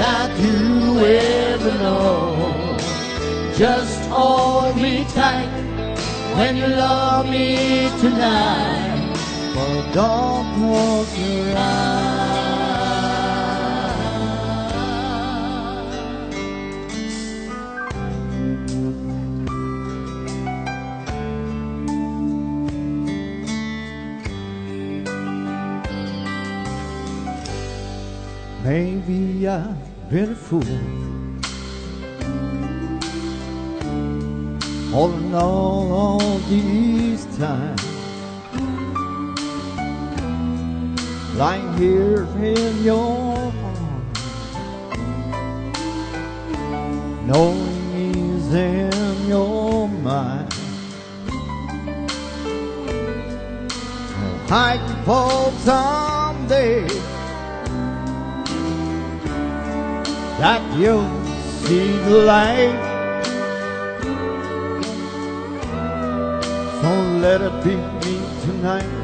that you ever know. Just hold me tight when you love me tonight, but don't close your eyes. Maybe I've been a fool, holding all these times, lying here in your arms, knowing he's in your mind. I can hope someday that you'll see the light. So let it be me tonight,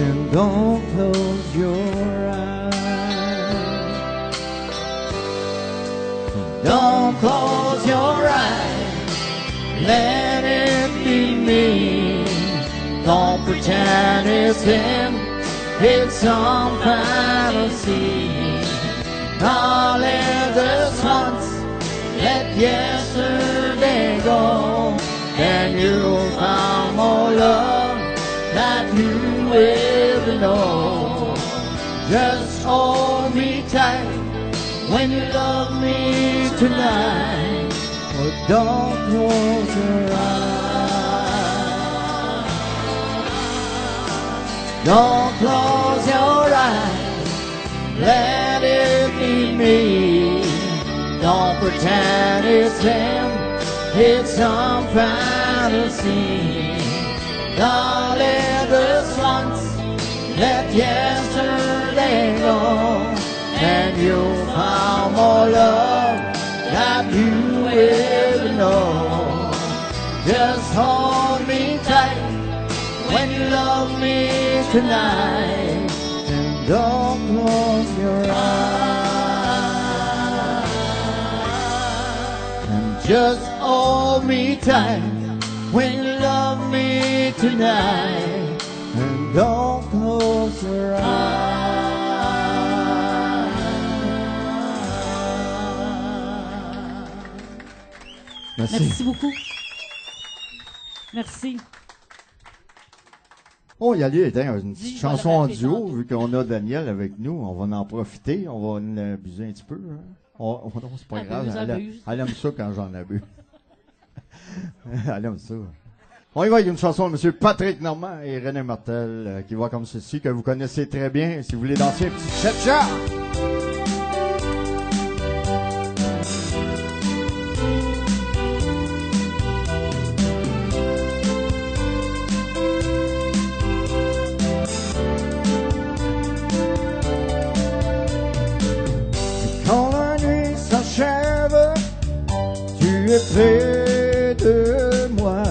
and don't close your eyes. Don't close your eyes, let it be me. Don't pretend it's him, it's some fantasy. Now live this once, let yesterday go, and you'll find more love that you ever know. Just hold me tight when you love me tonight, but don't close your eyes. Don't close your eyes, let it be me. Don't pretend it's him, it's some fantasy. Don't live this once, let yesterday go, and you'll find more love that you ever know. Just hold me tight when you love me tonight, And don't close your eyes. and just hold me tight when you love me tonight. And don't close your eyes. Merci. Merci beaucoup. Merci. On y aller, hein, une petite Dis, chanson je vais en la duo, rappeler vu qu'on a Daniel avec nous, on va en profiter, on va l'abuser un petit peu. Hein. Non, c'est pas grave, Abuse. elle aime ça quand j'en abuse. Elle aime ça. On y va avec une chanson de M. Patrick Normand et René Martel, qui va comme ceci, que vous connaissez très bien, si vous voulez danser un petit cha-cha. Quand la nuit s'achève, tu es près de moi.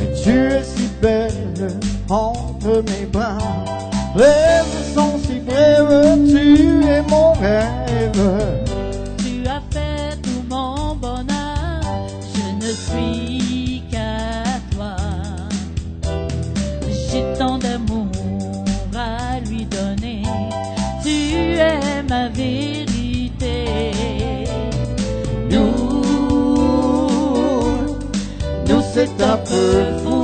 Et tu es si belle entre mes bras. Les jours sont si brèves, tu es mon rêve. Tu as fait tout mon bonheur, je ne suis qu'à toi. J'ai tant d'amour à lui donner, tu es ma vérité. Nous c'est un peu fou,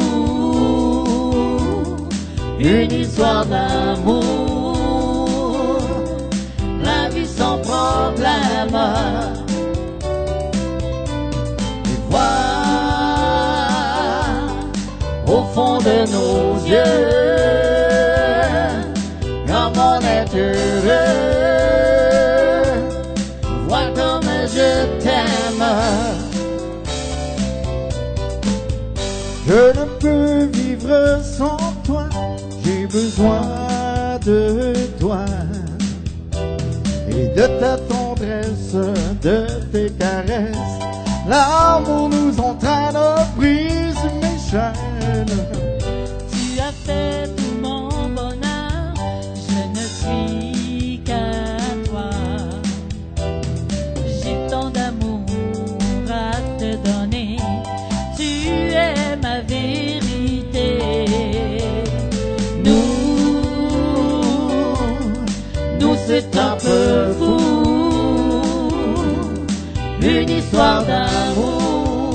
une histoire d'amour, la vie sans problème, Et vois au fond de nos yeux comme on est heureux. Vois comme je t'aime. Je ne peux vivre sans toi, j'ai besoin de toi et de ta tendresse, de tes caresses. L'amour nous entraîne, brise mes chaînes. Tu as fait tout mon bonheur, je ne suis qu'à toi. J'ai tant d'amour à te donner, tu es ma vérité. Nous c'est un peu fou, une histoire d'amour,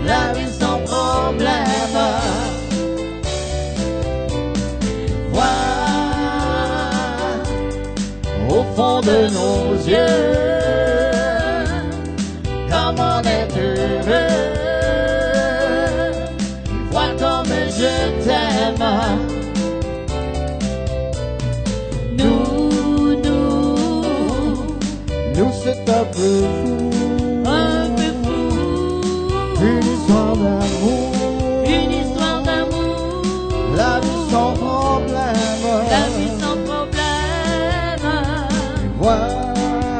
La vie sans problème. Vois au fond de nos yeux comme on est heureux. Vois comme je t'aime. Nous c'est un peu fou, un peu fou, une histoire d'amour, une histoire d'amour, la vie sans problème. la vie sans problème. Vois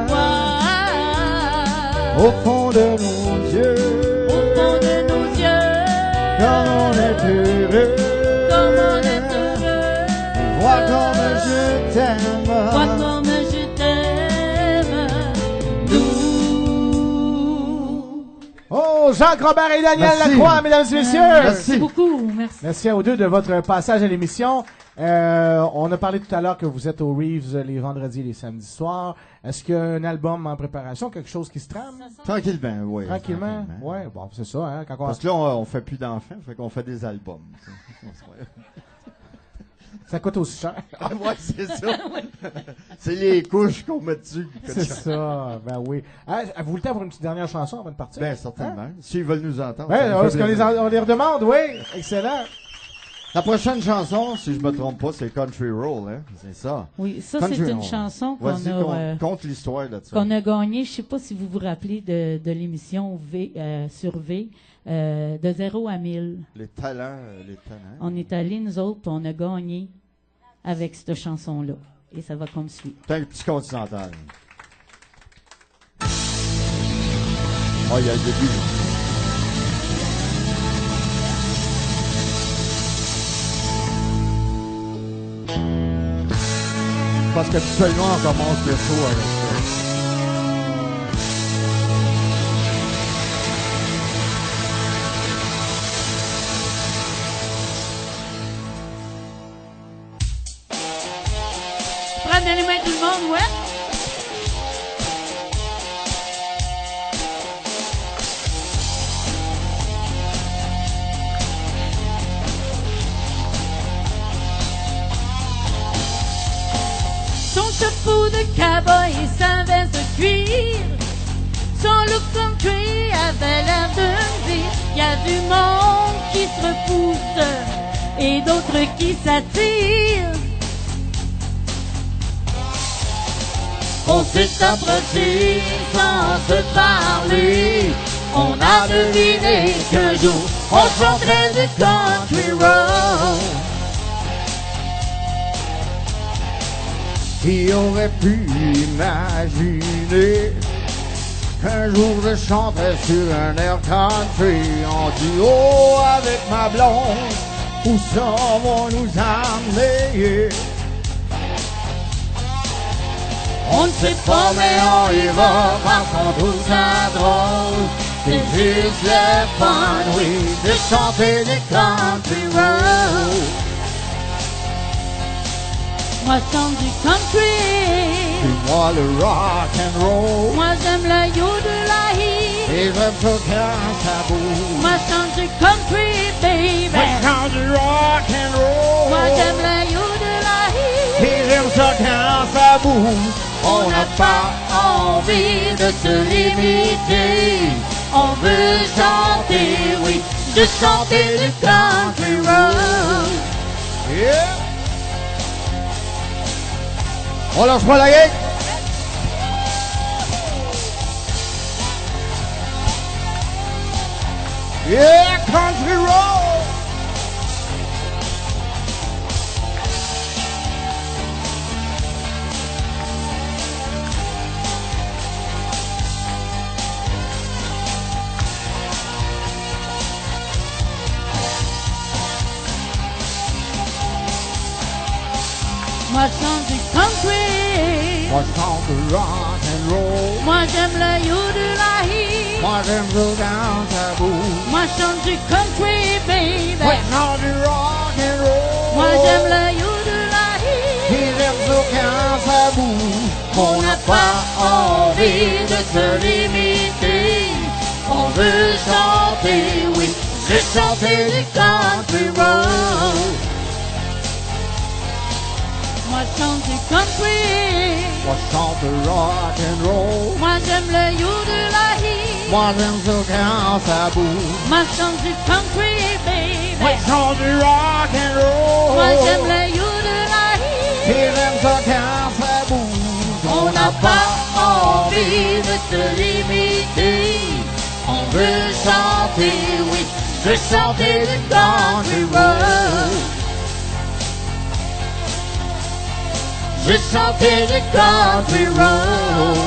Vois au fond de nos yeux, au fond de nos yeux, comme on est heureux. comme on est heureux. Vois comme je t'aime. Vois comme je t'aime. Nous. Oh, Jacques Robert et Daniel Merci. Lacroix, mesdames et messieurs. Merci beaucoup. Merci. Merci à vous deux de votre passage à l'émission. On a parlé tout à l'heure que vous êtes au Reeves les vendredis et les samedis soirs. Est-ce qu'il y a un album en préparation, quelque chose qui se trame? Tranquillement, oui. Tranquillement? Ouais, bon, c'est ça, hein. Quand on... Parce que là, on fait plus d'enfants, fait qu'on fait des albums. Ça coûte aussi cher. Ah ouais, c'est ça. C'est les couches qu'on met dessus. C'est ça, ben oui. Ah, vous le temps pour une petite dernière chanson avant de partir? Ben, certainement. S'ils veulent nous entendre. Ouais, ça nous fait est-ce qu'on plaisir. on les redemande? Oui, excellent. La prochaine chanson, si je me trompe pas, c'est Country Roll, hein. C'est ça. Oui, ça Country c'est une Roll. chanson Vas-y, conte l'histoire là-dessus. qu'on a gagnée. Je sais pas si vous vous rappelez de l'émission sur V, de 0 à 1000. Les talents. On est allés, nous autres, puis on a gagné avec cette chanson-là. Et ça va comme suit. T'as un petit continental. Oh, il y a le début. Parce qu'habituellement, on commence le show avec ça. Prendre les mains tout le monde, ouais. Son chapeau de cowboy et sa veste de cuir, son look country avait l'air d'une vie. Y a du monde qui se repousse et d'autres qui s'attirent. On s'est approché sans se parler. On a deviné qu'un jour on chanterait du country road. Qui aurait pu imaginer qu'un jour je chanterais sur un air country en duo avec ma blonde? Où ça va nous amener? On ne sait pas, mais on y va parce qu'on trouve ça drôle. C'est juste le fun, oui, de chanter des country roads. Moi je chante du country, Puis moi le rock and roll, moi j'aime le yodelai, et j'aime ça quand ça bouge. moi je chante du country baby, Moi chante du rock and roll, moi j'aime le yodelai, et j'aime ça quand ça bouge. On n'a pas envie de se limiter. On veut chanter, oui, de chanter du country road. Yeah. On lâche pas la gang. Yeah, country road. Moi je chante du country. Moi je chante du rock and roll. Moi j'aime le yodelahee. Moi j'aime ça quand ça bouge. Moi je chante du country, baby. Moi je chante du rock and roll. Moi j'aime le yodelahee. Et j'aime ça quand ça bouge. On n'a pas envie de se limiter. On veut chanter, oui, c'est chanter du country road. Moi je chante du country. Moi je chante du rock and roll. Moi j'aime le yodelahee. Moi j'aime ça quand ça bouge. Moi je chante du country, baby. Moi je chante du rock and roll. Moi j'aime le yodelahee. Et j'aime ça quand ça bouge. On n'a pas envie de se limiter. On veut chanter, oui, je chanter du country road. Je chantais du country road.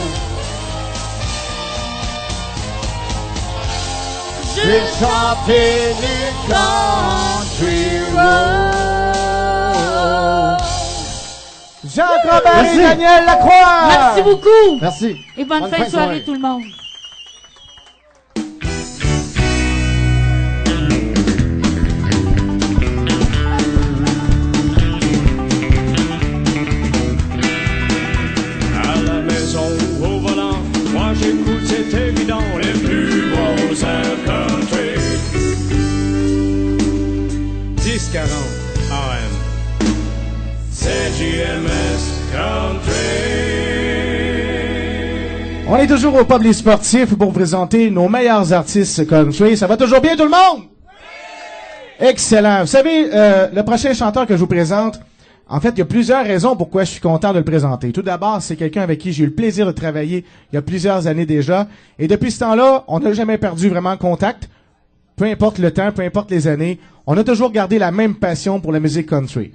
Je chantais du country road. Jacques Robert et Daniel Lacroix! Merci beaucoup. Merci. Et bonne fin de soirée tout le monde. J'écoute, c'est évident, les plus beaux airs country. 10-40 AM. C'est JMS Country. On est toujours au Public Sportif pour vous présenter nos meilleurs artistes country. Ça va toujours bien tout le monde? Excellent. Vous savez, le prochain chanteur que je vous présente, en fait, il y a plusieurs raisons pourquoi je suis content de le présenter. Tout d'abord, c'est quelqu'un avec qui j'ai eu le plaisir de travailler il y a plusieurs années déjà. Et depuis ce temps-là, on n'a jamais perdu vraiment contact. Peu importe le temps, peu importe les années, on a toujours gardé la même passion pour la musique country.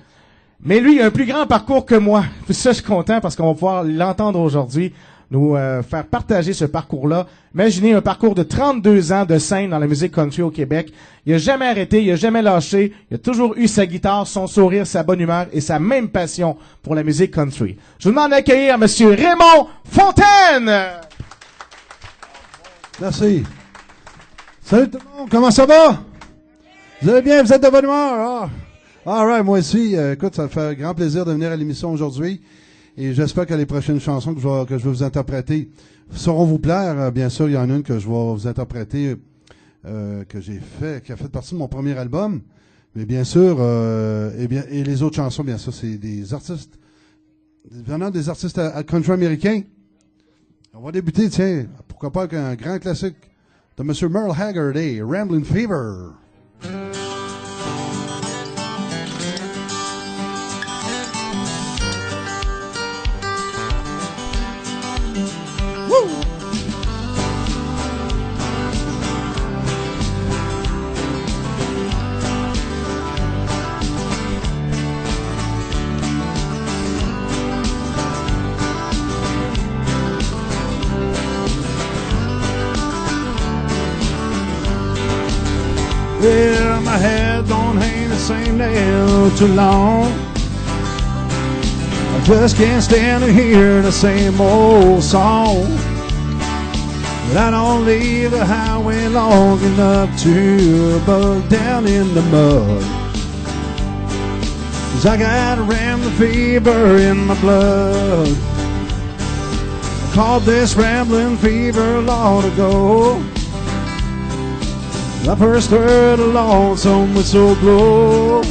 Mais lui, il a un plus grand parcours que moi. Puis ça, je suis content parce qu'on va pouvoir l'entendre aujourd'hui, nous faire partager ce parcours-là. Imaginez un parcours de 32 ans de scène dans la musique country au Québec. Il a jamais arrêté, il a jamais lâché. Il a toujours eu sa guitare, son sourire, sa bonne humeur et sa même passion pour la musique country. Je vous demande d'accueillir Monsieur Raymond Fontaine! Merci. Salut tout le monde, comment ça va? Vous allez bien, vous êtes de bonne humeur? All right, moi aussi, écoute, ça me fait grand plaisir de venir à l'émission aujourd'hui. Et j'espère que les prochaines chansons que je vais vous interpréter sauront vous plaire. Bien sûr, il y en a une que je vais vous interpréter, qui a fait partie de mon premier album. Mais bien sûr, et les autres chansons, bien sûr, c'est des artistes, venant des artistes à country américains. On va débuter, tiens, pourquoi pas avec un grand classique de M. Merle Haggard et Ramblin' Fever. Well, my head don't hang the same nail too long. I just can't stand to hear the same old song. But I don't leave the highway long enough to bug down in the mud. 'Cause I got rambling fever in my blood. I caught this rambling fever long ago. I first heard a lonesome whistle blow.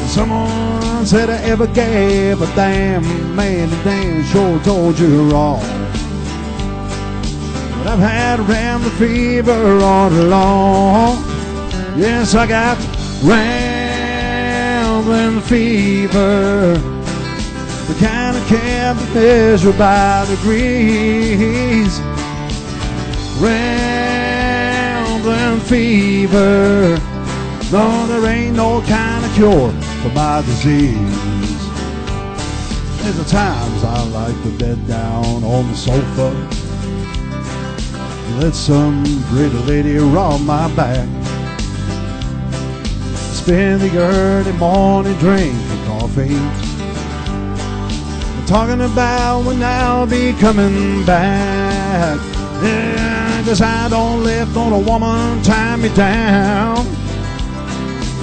Someone man said I ever gave a damn. Man, the damn sure told you wrong. But I've had rambling fever all along. Yes, I got rambling fever. The kind of can't be measured by degrees. Rambling fever. No, there ain't no kind of cure for my disease. There's the times I like to bed down on the sofa. Let some pretty lady rob my back. Spend the early morning drinking coffee. Talking about when I'll be coming back. Yeah, 'cause I don't let no woman tie me down.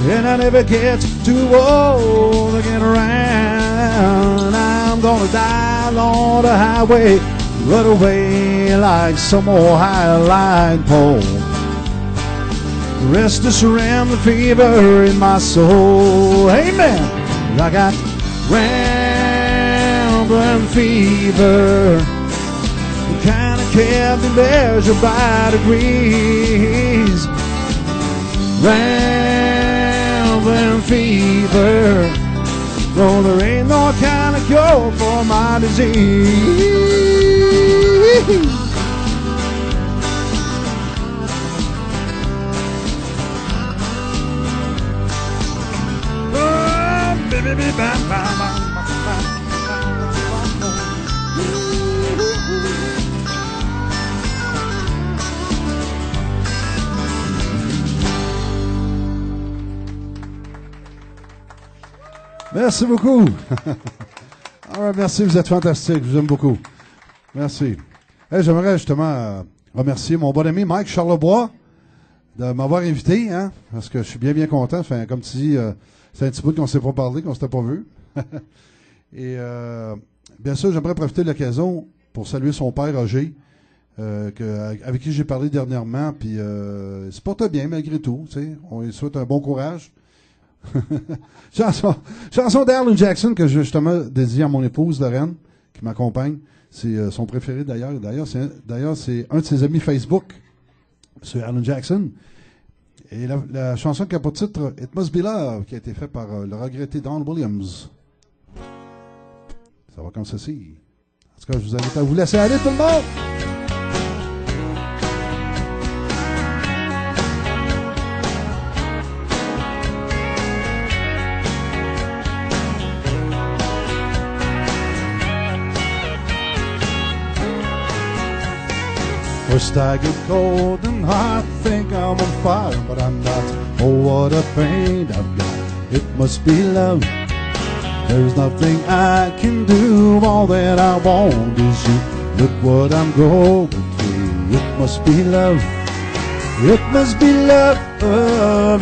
And I never get too old to get around. I'm gonna die on the highway, run away like some old highline pole. Rest of rambling fever in my soul. Amen. I got rambling fever. The kind of can't be measured by degrees. Rambling fever. No, there ain't no kind of cure for my disease. Merci beaucoup. Alors, merci, vous êtes fantastiques, je vous aime beaucoup. Merci. Hey, j'aimerais justement remercier mon bon ami Mike Charlebois de m'avoir invité, hein, parce que je suis bien content. Enfin, comme tu dis, c'est un petit bout qu'on ne s'est pas parlé, qu'on ne s'était pas vu. Et bien sûr, j'aimerais profiter de l'occasion pour saluer son père, Roger, avec qui j'ai parlé dernièrement, puis il se porte bien malgré tout. Tu sais, on lui souhaite un bon courage. chanson d'Alan Jackson que je justement dédiée à mon épouse Lorraine qui m'accompagne. C'est son préféré d'ailleurs. D'ailleurs, c'est un de ses amis Facebook, M. Alan Jackson. Et la chanson qui a pour titre It Must Be Love, qui a été faite par le regretté Don Williams. Ça va comme ceci. En tout cas, je vous invite à vous laisser aller tout le monde. First I get cold and I think I'm on fire, but I'm not. Oh, what a pain I've got. It must be love. There's nothing I can do. All that I want is you. Look what I'm going through. It must be love. It must be love.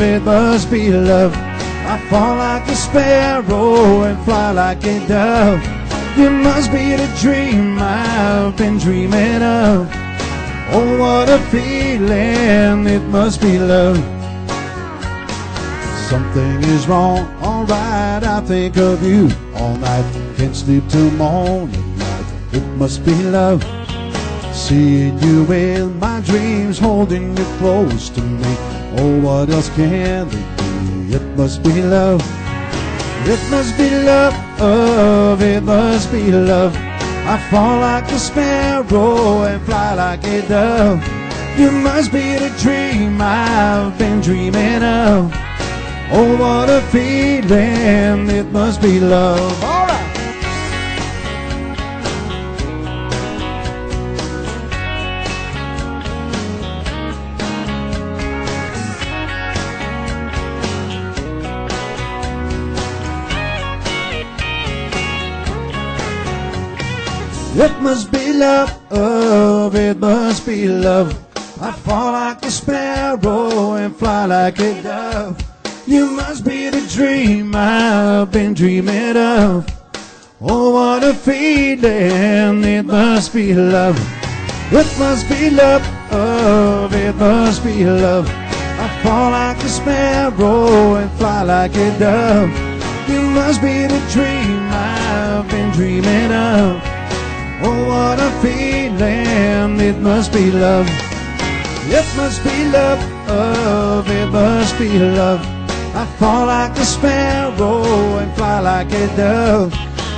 It must be love. I fall like a sparrow and fly like a dove. It must be the dream I've been dreaming of. Oh, what a feeling, it must be love. Something is wrong, alright, I think of you all night. Can't sleep till morning light, it must be love. Seeing you in my dreams, holding you close to me. Oh, what else can there be? It must be love. It must be love, it must be love. I fall like a sparrow and fly like a dove. You must be the dream I've been dreaming of. Oh, what a feeling, it must be love. All right. It must be love, it must be love. I fall like a sparrow and fly like a dove. You must be the dream I've been dreaming of. Oh, what a feeling, it must be love. It must be love, it must be love. I fall like a sparrow and fly like a dove. You must be the dream I've been dreaming of. Oh, what a feeling, it must be love. It must be love, it must be love. I fall like a sparrow and fly like a dove.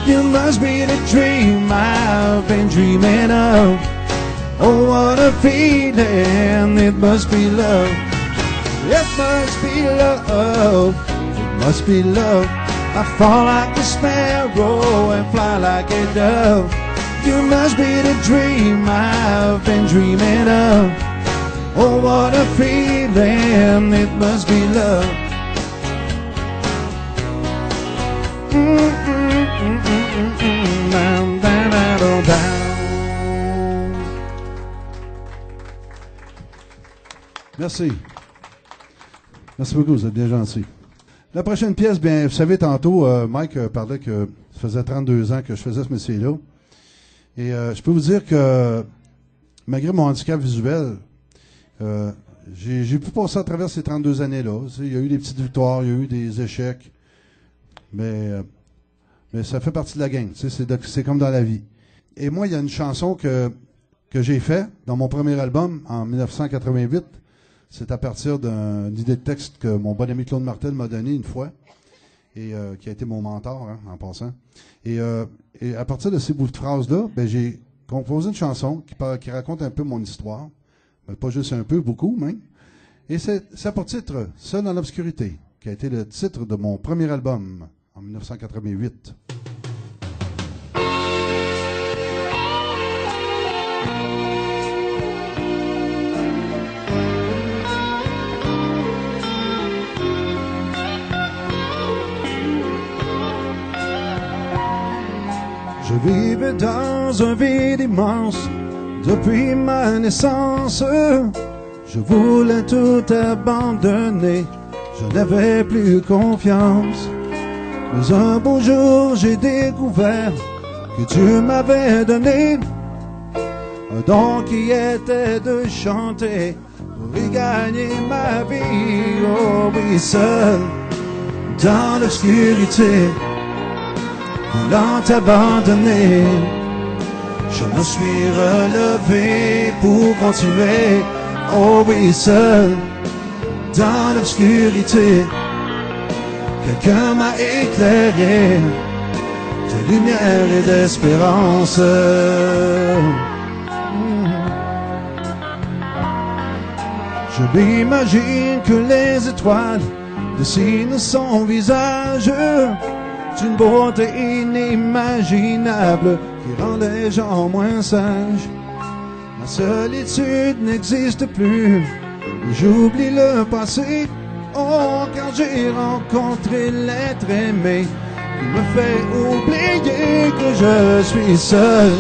You must be the dream I've been dreaming of. Oh, what a feeling, it must be love. It must be love, it must be love. I fall like a sparrow and fly like a dove. You must be the dream I've been dreaming of. Oh, what a feeling, it must be love. Merci. Merci beaucoup, vous êtes bien gentil. La prochaine pièce, bien, vous savez, tantôt, Mike parlait que ça faisait 32 ans que je faisais ce métier-là. Et je peux vous dire que, malgré mon handicap visuel, j'ai pu passer à travers ces 32 années-là. Il y a eu des petites victoires, il y a eu des échecs, mais ça fait partie de la game. C'est comme dans la vie. Et moi, il y a une chanson que j'ai faite dans mon premier album en 1988. C'est à partir d'une idée de texte que mon bon ami Claude Martel m'a donné une fois, et qui a été mon mentor, hein, en passant. Et à partir de ces bouts de phrases-là, ben, j'ai composé une chanson qui raconte un peu mon histoire. Ben, pas juste un peu, beaucoup même. Et c'est pour titre « Seul dans l'obscurité », qui a été le titre de mon premier album en 1988. Je vivais dans un vide immense depuis ma naissance. Je voulais tout abandonner, je n'avais plus confiance. Mais un beau jour j'ai découvert que Dieu m'avait donné un don qui était de chanter pour y gagner ma vie. Oh oui, seul dans l'obscurité, voulant abandonner, je me suis relevé pour continuer. Oh oui, seul dans l'obscurité, quelqu'un m'a éclairé de lumière et d'espérance. Je m'imagine que les étoiles dessinent son visage d'une beauté inimaginable qui rend les gens moins sages. Ma solitude n'existe plus, et j'oublie le passé. Oh, car j'ai rencontré l'être aimé qui me fait oublier que je suis seul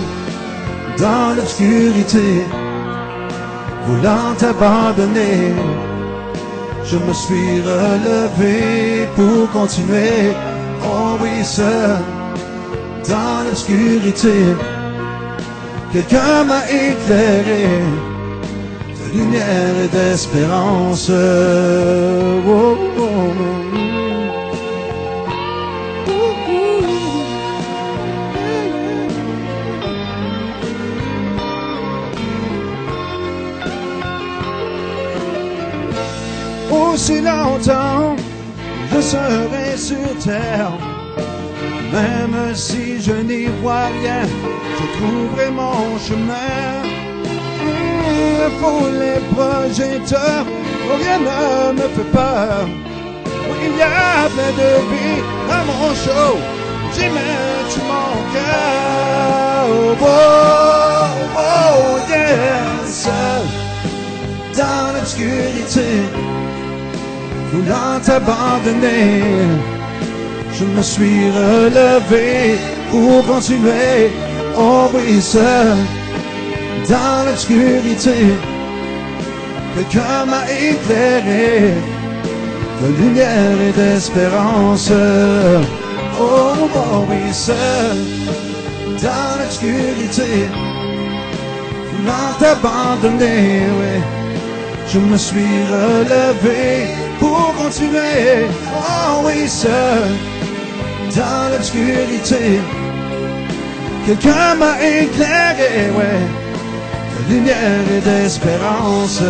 dans l'obscurité, voulant abandonner. Je me suis relevé pour continuer. Oh oui, seul dans l'obscurité, quelqu'un m'a éclairé de lumière et d'espérance. Oh, oh, oh. Aussi longtemps je serai sur terre, même si je n'y vois rien, je trouverai mon chemin. Pour les projecteurs, rien ne me fait peur. Il y a plein de vie à mon show, j'y mets tout mon cœur. Oh, oh, oh, yeah, seul dans l'obscurité, voulant abandonner, je me suis relevé pour continuer. Oh oui, seul dans l'obscurité, quelqu'un m'a éclairé de lumière et d'espérance. Oh, oh oui, seul dans l'obscurité, voulant abandonner, oui, je me suis relevé pour continuer. Oh oui, seul dans l'obscurité. Quelqu'un m'a éclairé, ouais, de lumière et d'espérance.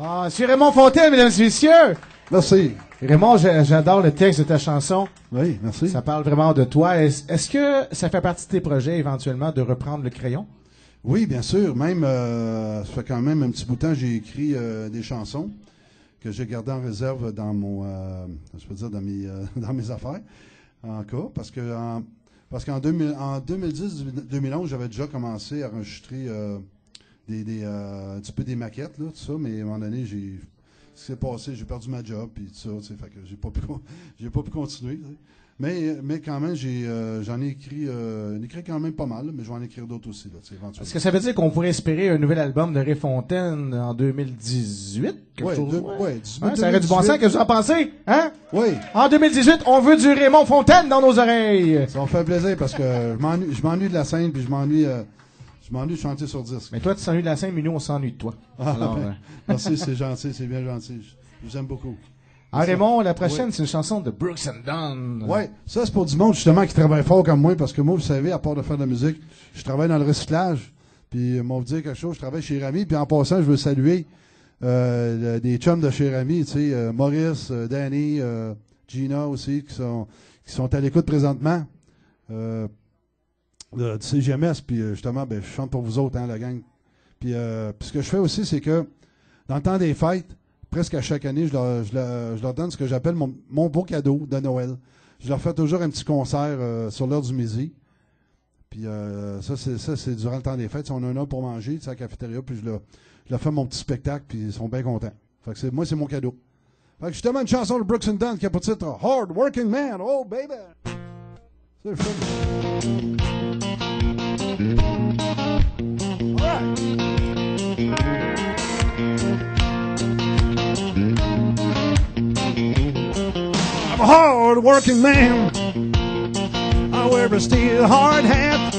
Ah, c'est Raymond Fontaine, mesdames et messieurs. Merci. Raymond, j'adore le texte de ta chanson. Oui, merci. Ça parle vraiment de toi. Est-ce que ça fait partie de tes projets, éventuellement, de reprendre le crayon? Oui, bien sûr. Même, ça fait quand même un petit bout de temps, j'ai écrit des chansons que j'ai gardées en réserve dans mon, je peux dire, dans mes affaires, en cas, parce qu'en 2010-2011, j'avais déjà commencé à enregistrer un petit peu des maquettes, là, tout ça, mais à un moment donné, ce qui s'est passé, j'ai perdu ma job, puis tout ça, tu sais, fait que j'ai pas pu continuer. Tu sais. Mais quand même, j'en ai écrit quand même pas mal, mais je vais en écrire d'autres aussi, là, tu sais, éventuellement. Est-ce que ça veut dire qu'on pourrait espérer un nouvel album de Ray Fontaine en 2018? Oui, 18, ça aurait du bon sens, qu'est-ce que vous en pensez? Hein? Oui. En 2018, on veut du Raymond Fontaine dans nos oreilles. Ça me fait plaisir parce que je m'ennuie de la scène, puis je m'ennuie de chanter sur disque. Mais toi, tu t'ennuies de la scène, mais nous, on s'ennuie de toi. Alors, merci, c'est gentil, c'est bien gentil. Je vous aime beaucoup. Ah, Raymond, la prochaine, c'est une chanson de Brooks and Dunn. Oui, ça, c'est pour du monde, justement, qui travaille fort comme moi, parce que moi, vous savez, à part de faire de la musique, je travaille dans le recyclage. Puis, on va vous dire quelque chose, je travaille chez Rami, puis en passant, je veux saluer des chums de chez Rami, tu sais, Maurice, Danny, Gina aussi, qui sont à l'écoute présentement. Du CGMS, puis justement, ben, je chante pour vous autres, hein, la gang. Puis ce que je fais aussi, c'est que dans le temps des fêtes, presque à chaque année, je leur donne ce que j'appelle mon beau cadeau de Noël. Je leur fais toujours un petit concert sur l'heure du midi. Puis ça, c'est durant le temps des fêtes. On a un heure pour manger, tu sais, à la cafétéria, puis je leur fais mon petit spectacle, puis ils sont bien contents. Fait que moi, c'est mon cadeau. Fait que justement, une chanson de Brooks and Dunn qui a pour titre Hard Working Man. Oh, baby! C'est le fun. I'm a hard-working man. I wear a steel hard hat.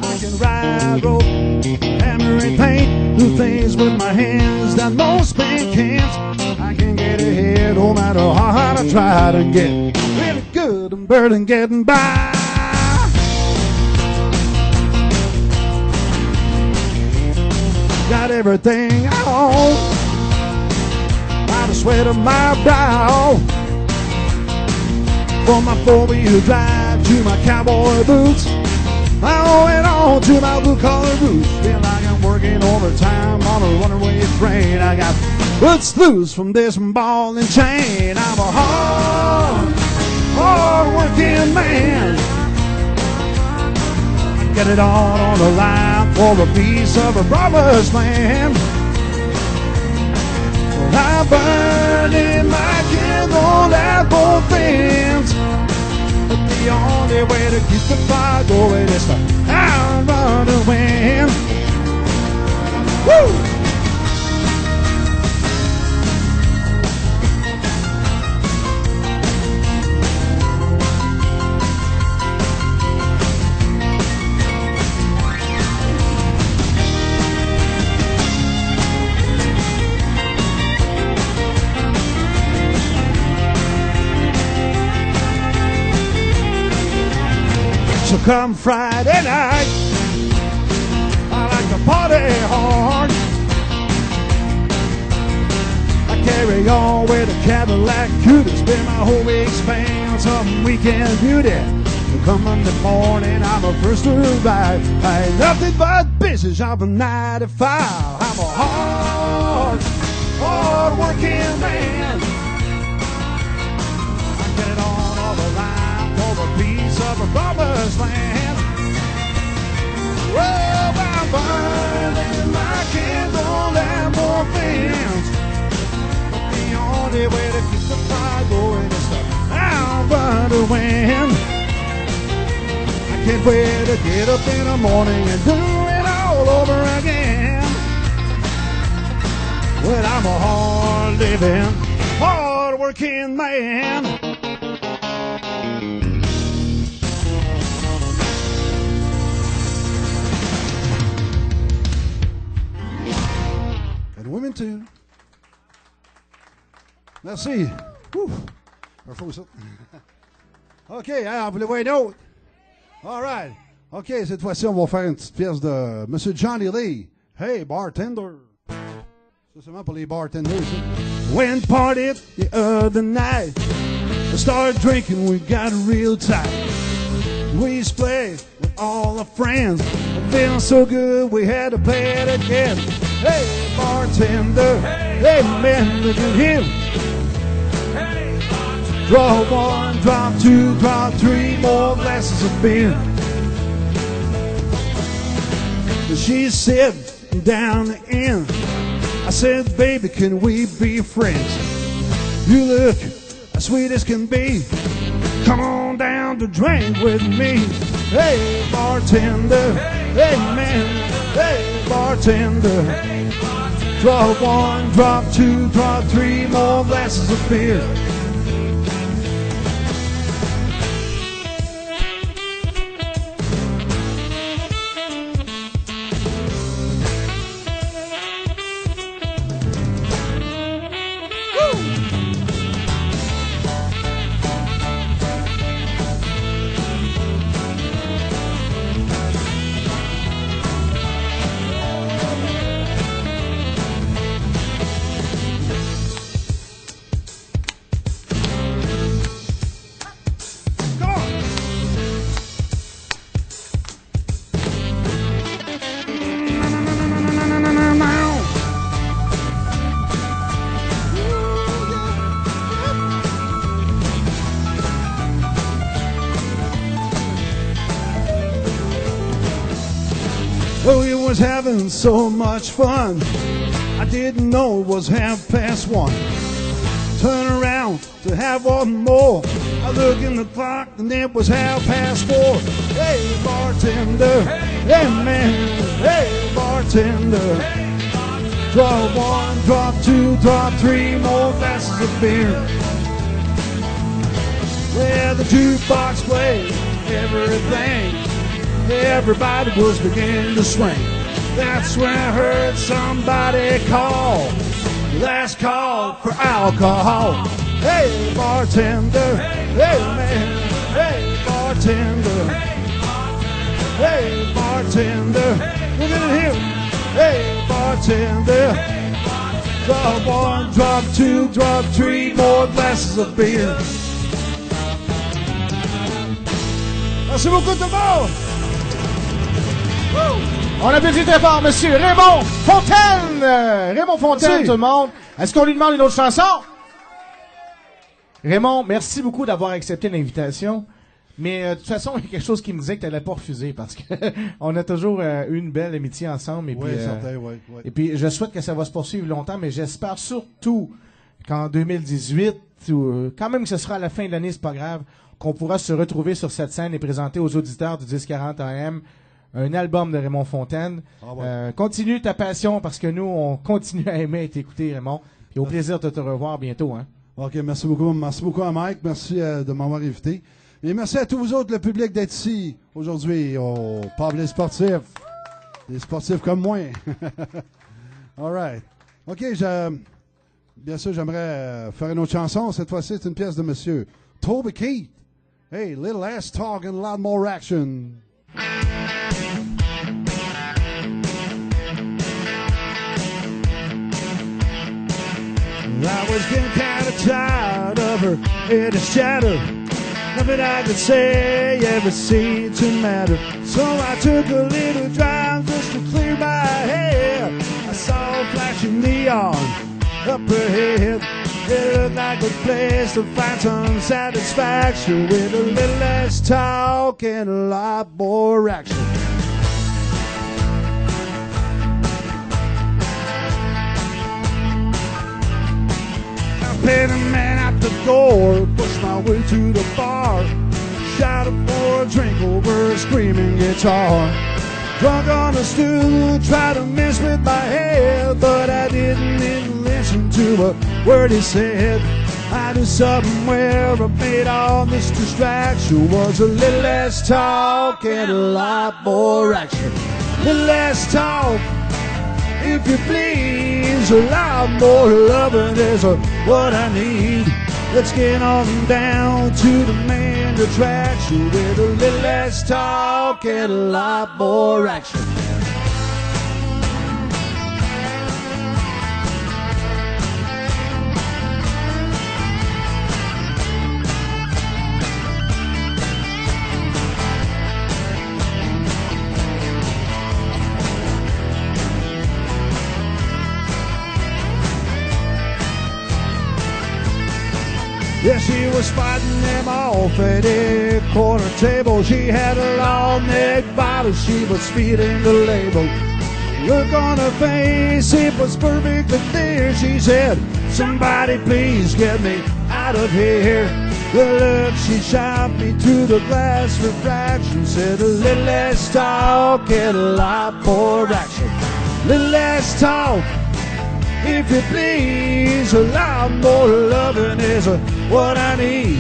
I can ride rope, hammer and paint, do things with my hands that most men can't. I can get ahead no matter how hard I try to get really good and better than getting by. Got everything I own by the sweat of my brow. From my four-wheel drive to my cowboy boots, I owe it all to my blue-collar roots. Feel like I'm working overtime on a runaway train. I got roots loose from this ball and chain. I'm a hard-working man. Get it all on the line for a piece of a promised land. Well, I burn in my candle at both ends, but the only way to keep the fire going is to outrun the wind. Woo! So come Friday night, I like to party hard. I carry on with a Cadillac cutie, spend my whole week spent on some weekend beauty. And come Monday morning, I'm a first to arrive. I ain't nothing but business, I'm a 9 to 5. I'm a hard-working man. I get it on the line for a piece of a promised land. Well, I'm burning my candle and more things, but the only way to keep the fire going is to outrun the wind. I can't wait to get up in the morning and do it all over again. Well, I'm a hard-living, hard-working man. 1 and 2. Merci. Ouf. Un faux ça. OK, hein, on voulait voir une autre. All right. OK, cette fois-ci, on va faire une petite pièce de Monsieur Johnny Lee. Hey, bartender. C'est seulement pour les bartenders, ça. Went partied the other night. I started drinking, we got real tight. We split with all our friends. Feeling so good, we had to play it again. Hey, bartender. Hey, man, look at him. Draw 1, drop 2, drop 3 more glasses of beer. She's sitting down the end. I said, baby, can we be friends? You look as sweet as can be. Come on down to drink with me. Hey, bartender. Hey, man. Hey, bartender. Draw 1, drop 2, drop 3 more glasses of beer. Was having so much fun. I didn't know it was 1:30. Turn around to have one more. I look in the clock and it was 4:30. Hey, bartender. Hey, man. Hey, bartender. Draw 1, drop 2, drop 3 more glasses of beer. Where the jukebox played everything. Everybody was beginning to swing. That's when I heard somebody call. Last call for alcohol. Hey, bartender. Hey, man. Hey, bartender. Hey, bartender. Look at him. Hey, bartender. Drop 1, drop 2, drop 3 more glasses of beer. Merci beaucoup tout le monde. On applaudit très fort Monsieur Raymond Fontaine! Raymond Fontaine, merci. Tout le monde. Est-ce qu'on lui demande une autre chanson? Raymond, merci beaucoup d'avoir accepté l'invitation. Mais de toute façon, il y a quelque chose qui me disait que tu n'allais pas refuser parce que on a toujours eu une belle amitié ensemble. Et Oui, puis, certain, oui. Et puis, je souhaite que ça va se poursuivre longtemps, mais j'espère surtout qu'en 2018, ou quand même que ce sera à la fin de l'année, c'est pas grave, qu'on pourra se retrouver sur cette scène et présenter aux auditeurs du 1040 AM un album de Raymond Fontaine. Ah ouais. Continue ta passion parce que nous, on continue à aimer et t'écouter, Raymond. Et au plaisir de te revoir bientôt. Hein. OK, merci beaucoup. Merci beaucoup à Mike. Merci de m'avoir invité. Et merci à tous vous autres, le public, d'être ici aujourd'hui au Pub Les Sportifs. Des sportifs comme moi. All right. OK, bien sûr, j'aimerais faire une autre chanson. Cette fois-ci, c'est une pièce de Monsieur Toby Keith. Hey, little less talk and a lot more action. I was getting kind of tired of her head and shadow. Nothing I could say ever seemed to matter. So I took a little drive just to clear my head. I saw a flashing neon up ahead. It looked like a place to find some satisfaction with a little less talk and a lot more action. Paid a man at the door, pushed my way to the bar, shouted for a drink over a screaming guitar. Drunk on a stool, tried to mess with my head, but I didn't even listen to a word he said. I knew something where I made all this distraction was a little less talk and a lot more action. A little less talk, a if you please. A lot more loving is what I need. Let's get on down to the main attraction with a little less talk and a lot more action. Yeah, she was fighting them off at a corner table. She had a long neck bottle, she was speeding the label. Look on her face, it was perfectly clear. She said, somebody please get me out of here. The look she shot me through the glass refraction said, a little less talk and a lot more action. Little less talk, if you please. A lot more loving is what I need.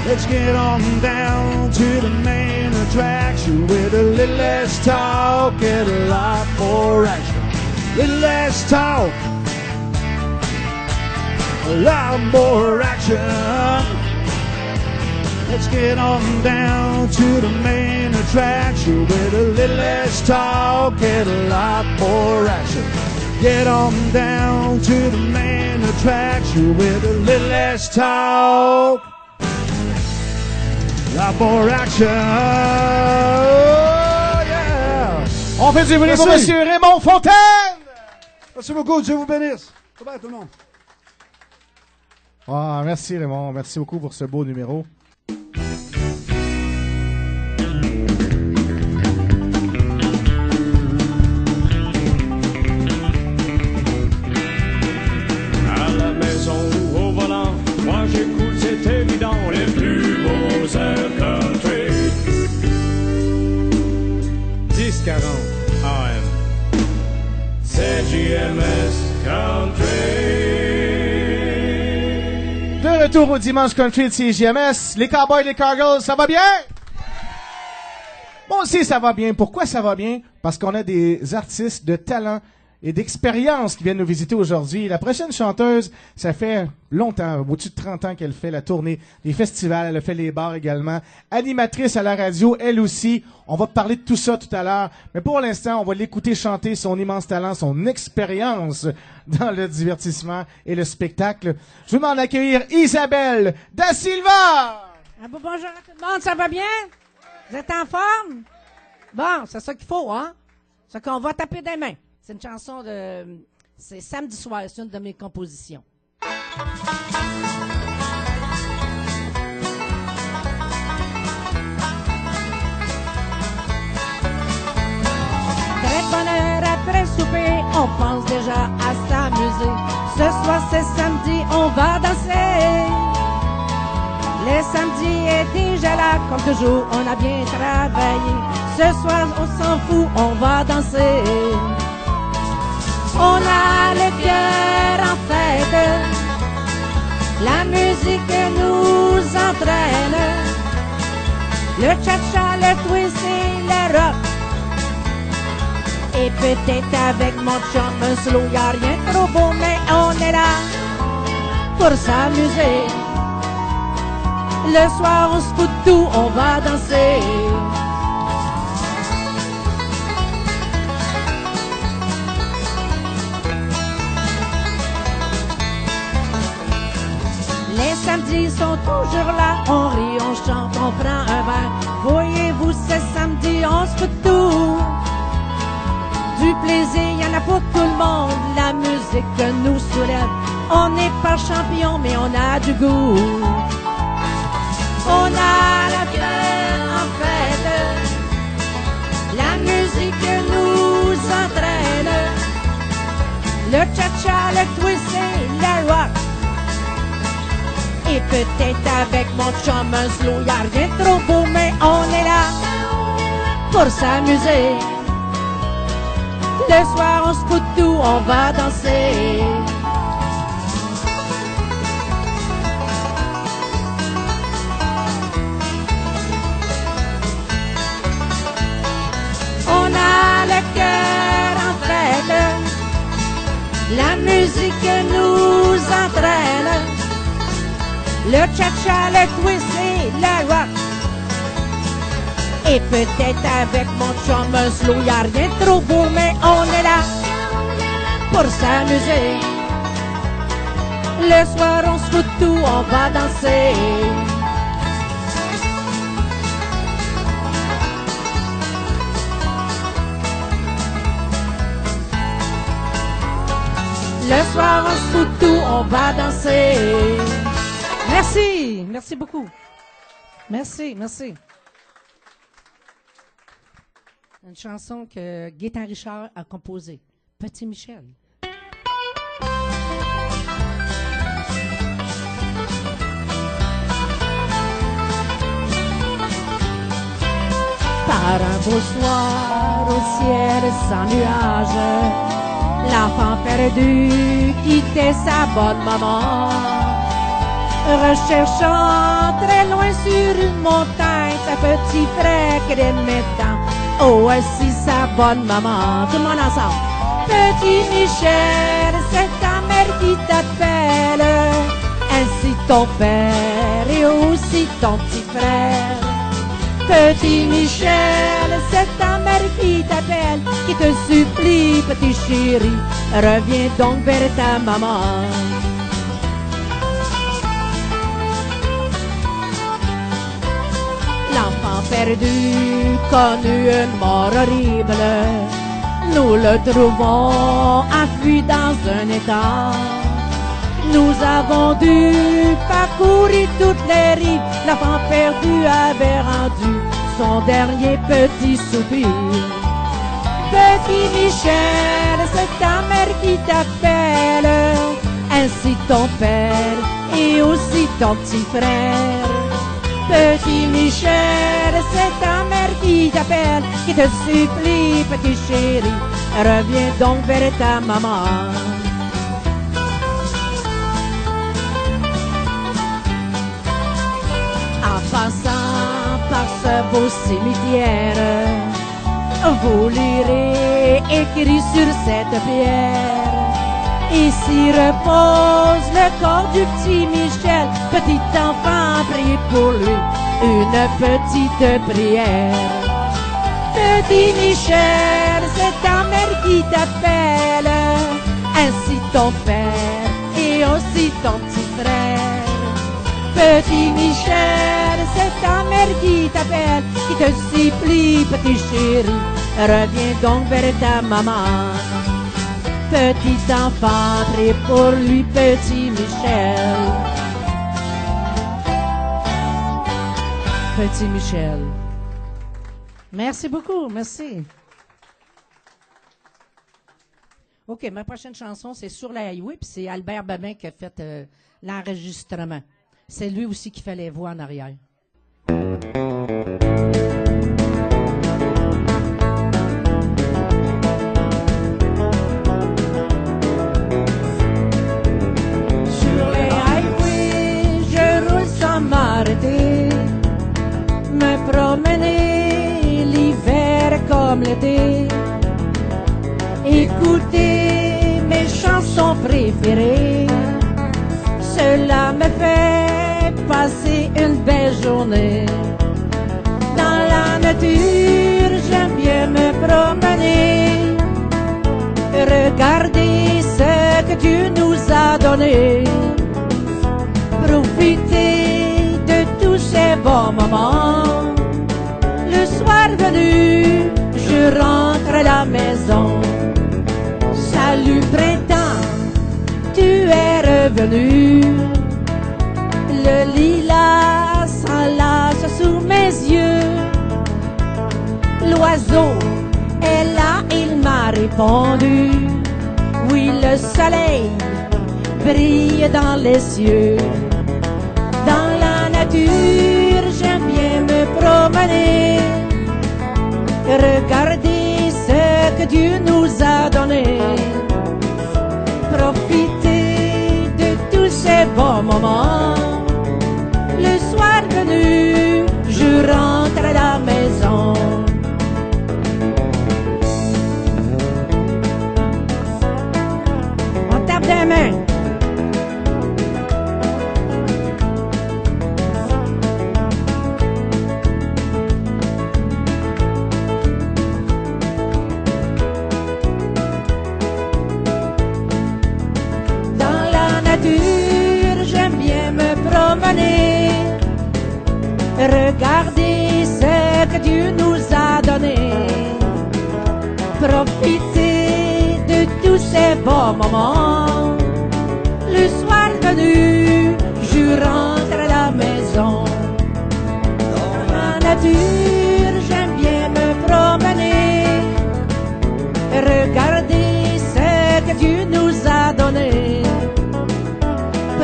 Let's get on down to the main attraction with a little less talk and a lot more action. Little less talk, a lot more action. Let's get on down to the main attraction with a little less talk and a lot more action. Get on down to the main attraction with a little less talk, a lot more action. Oh, yeah. On fait du bruit pour Monsieur Raymond Fontaine! Merci beaucoup, Dieu vous bénisse. Bye bye tout le monde. Ah, merci Raymond, merci beaucoup pour ce beau numéro. J'écoute, c'est évident, les plus beaux airs country. 1040 AM. C'est JMS Country. De retour au Dimanche Country de CJMS. Les Cowboys, les Cowgirls, ça va bien? Moi aussi, ça va bien. Pourquoi ça va bien? Parce qu'on a des artistes de talent et d'expérience qui viennent nous visiter aujourd'hui. La prochaine chanteuse, ça fait longtemps, au-dessus de 30 ans qu'elle fait la tournée des festivals, elle a fait les bars également, animatrice à la radio, elle aussi. On va parler de tout ça tout à l'heure, mais pour l'instant, on va l'écouter chanter son immense talent, son expérience dans le divertissement et le spectacle. Je vais m'en accueillir Isabelle Da Silva! Ah, bonjour à tout le monde, ça va bien? Vous êtes en forme? Bon, c'est ça qu'il faut, hein? C'est qu'on va taper des mains. C'est une chanson de... C'est Samedi soir, c'est une de mes compositions. Très bonne heure après souper, on pense déjà à s'amuser. Ce soir c'est samedi, on va danser. Le samedi est déjà là, comme toujours, on a bien travaillé. Ce soir on s'en fout, on va danser. On a le cœur en fête, la musique nous entraîne, le cha-cha, le twist et le rock. Et peut-être avec mon chum un slow, y'a rien de trop beau, mais on est là pour s'amuser. Le soir on se fout de tout, on va danser. Les samedis sont toujours là, on rit, on chante, on prend un verre. Voyez-vous, c'est samedi, on se fout de tout. Du plaisir, y en a pour tout le monde, la musique nous soulève. On n'est pas champion, mais on a du goût. On a la cœur en fête, la musique nous entraîne. Le cha-cha, le twist et le rock. Et peut-être avec mon chum un slow, y'a rien de trop beau, mais on est là pour s'amuser. Le soir on se fout de tout, on va danser. On a le cœur en fête, La musique nous entraîne. Le cha-cha, le twist et le rock. Et peut-être avec mon chum slow, y'a rien de trop beau, mais on est là pour s'amuser. Le soir, on se fout de tout, on va danser. Le soir, on se fout de tout, on va danser. Merci, merci beaucoup. Merci, merci. Une chanson que Gaétan Richard a composée. Petit Michel. Par un beau soir au ciel sans nuage, l'enfant perdu quittait sa bonne maman, recherchant très loin sur une montagne sa petit frère qu'elle aimait tant. Oh, si sa bonne maman, tout le monde ensemble. Petit Michel, c'est ta mère qui t'appelle, ainsi ton père et aussi ton petit frère. Petit Michel, c'est ta mère qui t'appelle, qui te supplie, petit chéri, reviens donc vers ta maman. L'enfant perdu connut une mort horrible, nous le trouvons enfui dans un étang. Nous avons dû parcourir toutes les rives, l'enfant perdu avait rendu son dernier petit soupir. Petit Michel, c'est ta mère qui t'appelle, ainsi ton père et aussi ton petit frère. Petit Michel, c'est ta mère qui t'appelle, qui te supplie, petit chéri, reviens donc vers ta maman. En passant par ce beau cimetière, vous lirez écrit sur cette pierre: ici repose le corps du petit Michel, petit enfant, priez pour lui une petite prière. Petit Michel, c'est ta mère qui t'appelle, ainsi ton père et aussi ton petit frère. Petit Michel, c'est ta mère qui t'appelle, qui te supplie, petit chéri, reviens donc vers ta maman. Petit enfant, prie pour lui, petit Michel. Petit Michel. Merci beaucoup, merci. OK, ma prochaine chanson, c'est Sur la highway, puis c'est Albert Babin qui a fait l'enregistrement. C'est lui aussi qui fait les voix en arrière. Sur les highways, je roule sans m'arrêter, me promener l'hiver comme l'été, écouter mes chansons préférées. Cela me fait passer une belle journée. Dans la nature, j'aime bien me promener, regarder ce que Dieu nous a donné, profiter de tous ces bons moments. Le soir venu, je rentre à la maison. Salut printemps, tu es revenu. Le lilas s'enlace sous mes yeux. L'oiseau est là, il m'a répondu. Oui, le soleil brille dans les cieux. Dans la nature, j'aime bien me promener, regarder ce que Dieu nous a donné, profiter de tous ces bons moments. Le soir venu, je rentre à la maison. Regardez ce que Dieu nous a donné. Profitez de tous ces beaux moments. Le soir venu, je rentre à la maison. Dans la nature, j'aime bien me promener. Regardez ce que Dieu nous a donné.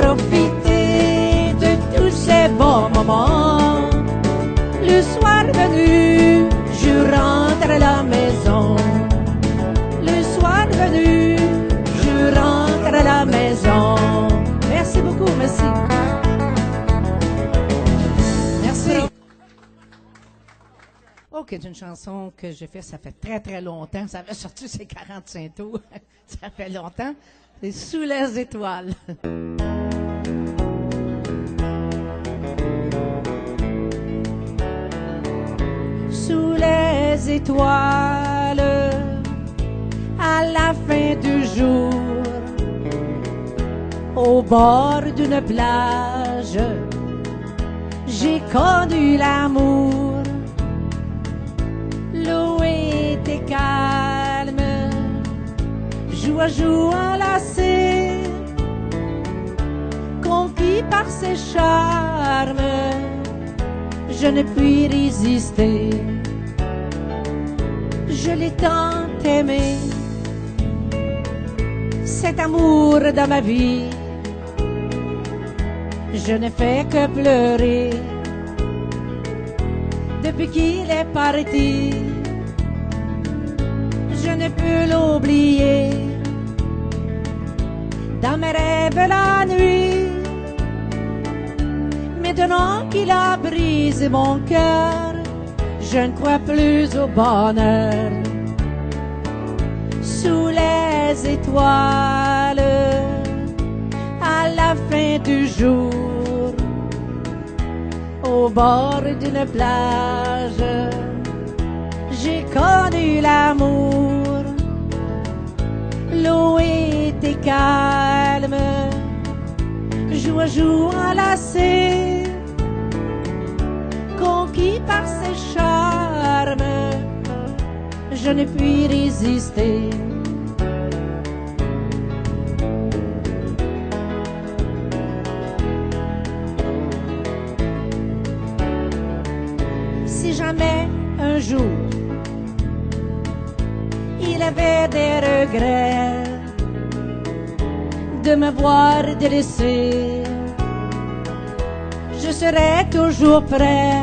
Profitez de tous ces beaux moments. Le soir venu, je rentre à la maison. Le soir venu, je rentre à la maison. Merci beaucoup, merci. Merci. OK, c'est une chanson que j'ai faite, ça fait très, très longtemps. Ça avait sorti ses 45 tours. Ça fait longtemps. C'est Sous les étoiles. Sous les étoiles, à la fin du jour, au bord d'une plage, j'ai connu l'amour. L'eau était calme, joue à joue enlacé, conquis par ses charmes, je ne puis résister. Je l'ai tant aimé, cet amour dans ma vie. Je ne fais que pleurer depuis qu'il est parti. Je ne peux l'oublier dans mes rêves la nuit. Maintenant qu'il a brisé mon cœur, je ne crois plus au bonheur. Sous les étoiles, à la fin du jour, au bord d'une plage, j'ai connu l'amour. L'eau était calme, joue à joue enlacé, conquis par ses charmes, je ne puis résister. Si jamais un jour il avait des regrets de me voir délaissé, je serai toujours prêt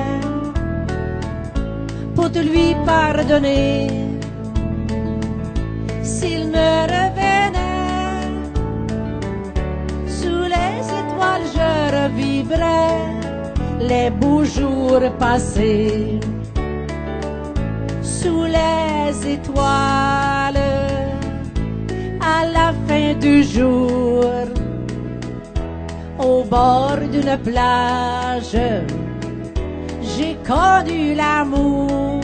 pour te lui pardonner. S'il me revenait sous les étoiles, je revivrais les beaux jours passés. Sous les étoiles, à la fin du jour, au bord d'une plage, j'ai connu l'amour.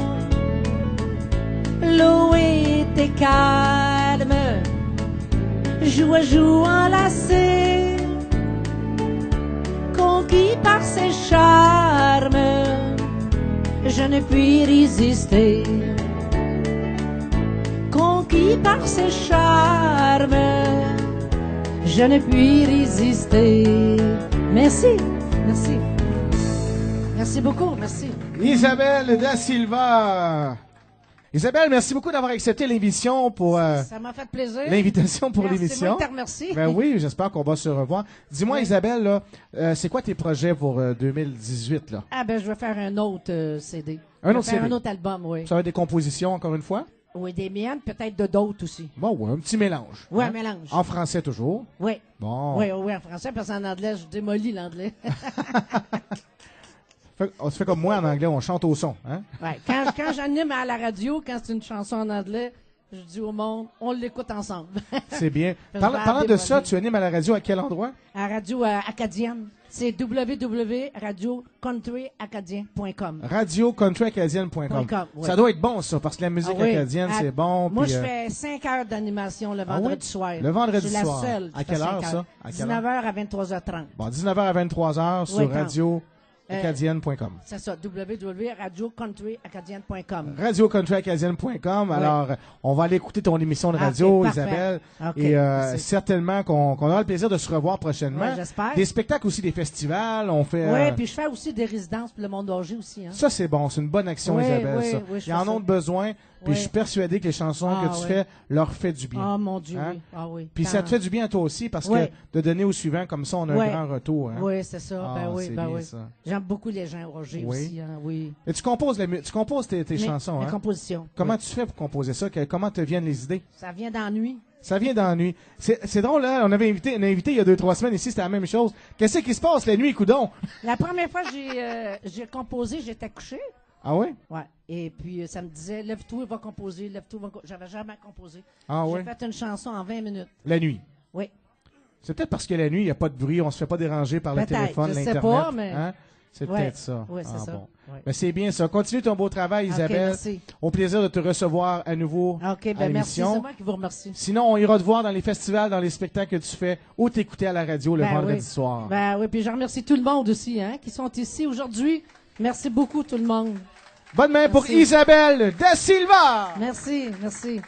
L'eau était calme, joue à joue enlacé, conquis par ses charmes, je ne puis résister. Conquis par ses charmes, je ne puis résister. Merci, merci. Merci beaucoup, merci. Isabelle Da Silva. Isabelle, merci beaucoup d'avoir accepté l'invitation pour Ça m'a fait plaisir. l'invitation pour l'émission. Moi, je te remercie. Ben oui, j'espère qu'on va se revoir. Dis-moi, Oui. Isabelle, là, c'est quoi tes projets pour 2018 là? Ah ben je vais faire un autre CD. Un Je vais autre faire CD. un autre album, oui. Ça va être des compositions encore une fois? Oui, des miennes, peut-être de d'autres aussi. Bon, ouais, un petit mélange. Oui, hein? un mélange. En français toujours. Oui. Bon. Oui, oui, en français, parce qu'en anglais, je démolis l'anglais. On se fait comme moi en anglais, on chante au son. Hein? Ouais. Quand j'anime à la radio, quand c'est une chanson en anglais, je dis au monde, on l'écoute ensemble. C'est bien. Je vais Parlant de ça, démolir. tu animes à la radio à quel endroit? À la radio acadienne, c'est www.radiocountryacadien.com. RadioCountryAcadienne.com. Ouais. Ça doit être bon, ça, parce que la musique Ah oui. acadienne, Ah, c'est bon. Moi, puis, je fais 5 heures d'animation le Ah oui? vendredi soir. Le vendredi Je suis soir. la seule. À qui quelle fait heure, 5 ça? À quelle 19h à 23h30. Bon, 19h à 23h sur Oui, quand- Radio acadienne.com. C'est ça, www.radiocountryaacadienne.com. RadioCountryAcadienne.com. Alors, on va aller écouter ton émission de radio, parfait. Isabelle. OK, Et merci. certainement qu'on aura le plaisir de se revoir prochainement. Ouais, j'espère. Des spectacles aussi, des festivals. On fait. Oui, puis je fais aussi des résidences pour le monde âgé aussi. Hein. Ça, c'est bon. C'est une bonne action, Oui, Isabelle, oui, ça. oui, je Ils en fais ont ça. besoin. Puis Oui. je suis persuadé que les chansons Ah, que tu oui. fais leur fait du bien. Ah, mon Dieu, Hein? oui. Ah, oui. Puis ça te fait du bien à toi aussi parce Oui. que de donner au suivant, comme ça, on a Oui. un grand retour. Hein? Oui, c'est ça. Ah, ben oui, c'est ben bien oui. ça. J'aime beaucoup les gens âgés Oui. aussi. Hein, oui. Et tu composes, tes chansons. La Hein? composition. Comment Oui. tu fais pour composer ça? Comment te viennent les idées? Ça vient d'ennui. Ça vient d'ennui. C'est drôle, là. On avait invité un invité il y a 2-3 semaines ici, c'était la même chose. Qu'est-ce qui se passe la nuit, coudon? La première fois que j'ai composé, j'étais couché. Ah oui? Ouais. Et puis, ça me disait, lève-toi, va composer, lève-toi, va composer. J'avais jamais composé. Ah J'ai oui? fait une chanson en 20 minutes. La nuit. Oui. C'est peut-être parce que la nuit, il n'y a pas de bruit, on se fait pas déranger par le Peut-être, téléphone, je sais l'Internet. pas, mais- Hein? C'est Ouais. peut-être ça. Oui, c'est Ah, ça. bon. Ouais. Mais c'est bien ça. Continue ton beau travail, Ok, Isabelle. merci. Au plaisir de te recevoir à nouveau OK, à ben merci. l'émission. C'est moi qui vous remercie. Sinon, on ira te voir dans les festivals, dans les spectacles que tu fais ou t'écouter à la radio le Ben vendredi oui. soir. Ben oui, puis je remercie tout le monde aussi, hein, qui sont ici aujourd'hui. Merci beaucoup, tout le monde. Bonne main pour Merci. Isabelle Da Silva! Merci, merci.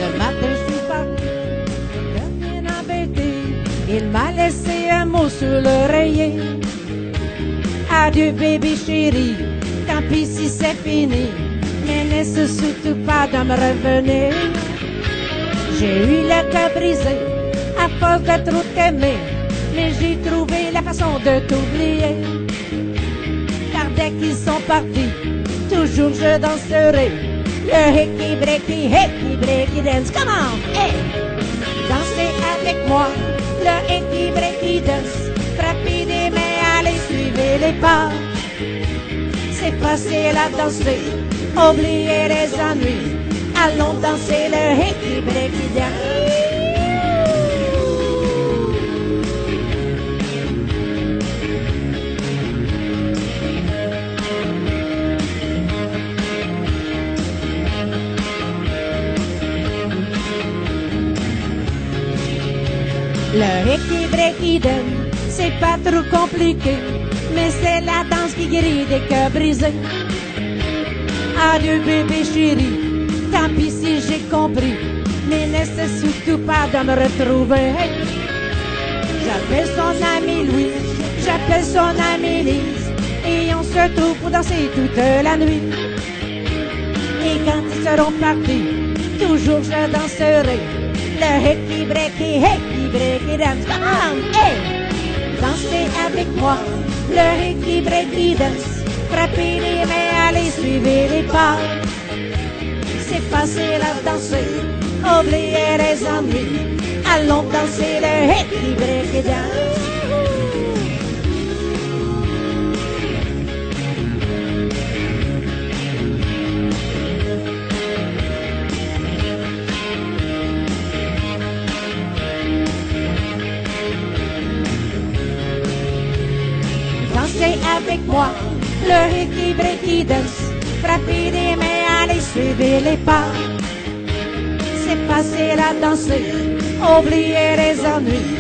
Le matin, je suis parti, bien embêté. Il m'a laissé un mot sur l'oreiller. Adieu, bébé chéri, tant pis si c'est fini. Mais n'essaie surtout pas de me revenir. J'ai eu le cœur brisé à force de trop t'aimer. Mais j'ai trouvé la façon de t'oublier. Car dès qu'ils sont partis, toujours je danserai. Le hickey breaky dance, come on, hey! Dansez avec moi, le hickey breaky dance. Frappez des mains, allez, suivez les pas. C'est facile à danser, oubliez les ennuis. Allons danser le hickey breaky dance. Le hickey breaky dance, c'est pas trop compliqué, mais c'est la danse qui guérit des cœurs brisés. Adieu bébé chéri, tant pis si j'ai compris, mais n'essaie surtout pas de me retrouver. J'appelle son ami Louis, j'appelle son ami Lise, et on se trouve pour danser toute la nuit. Et quand ils seront partis, toujours je danserai le hickey breaky dance. Come on, hey! Dansez avec moi, le hickey breaky dance. Frappez les mains, allez, suivez les pas. C'est facile à danser, oubliez les ennuis. Allons danser le hickey breaky dance. Dansez avec moi, le hickey breaky dance. Frappez des mains, allez, suivez les pas. C'est facile à danser, oubliez les ennuis.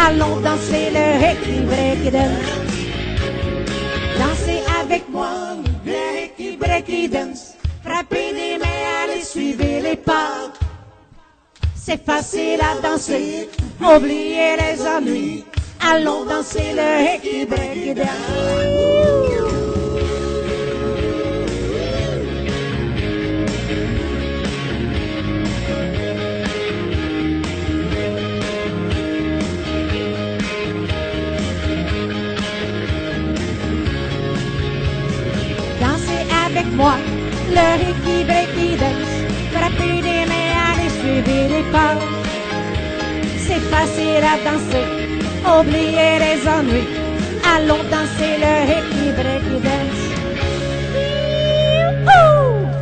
Allons danser le hickey breaky dance. Dansez avec moi, le hickey breaky dance. Frappez des mains, allez, suivez les pas. C'est facile à danser, oubliez les ennuis. Allons danser le hickey breaky dance. Dansez avec moi, le hickey breaky dance. Frappez des mains, allez, suivez les pas. C'est facile à danser, oubliez les ennuis. Allons danser le hickey breaky dance.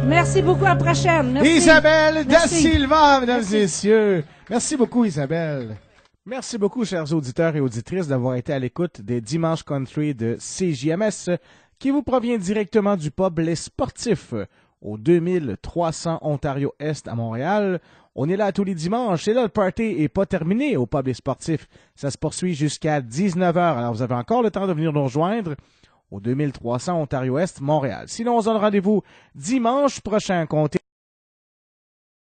Merci beaucoup, à la prochaine. Merci. Isabelle Da Merci. Silva, mesdames Merci. et messieurs. Merci beaucoup, Isabelle. Merci beaucoup, chers auditeurs et auditrices, d'avoir été à l'écoute des Dimanches Country de CJMS, qui vous provient directement du pub Les Sportifs, au 2300 Ontario Est à Montréal. On est là tous les dimanches. Et là, le party n'est pas terminé au pub Les Sportifs. Ça se poursuit jusqu'à 19h. Alors, vous avez encore le temps de venir nous rejoindre au 2300 Ontario Est, Montréal. Sinon, on se donne rendez-vous dimanche prochain. Comptez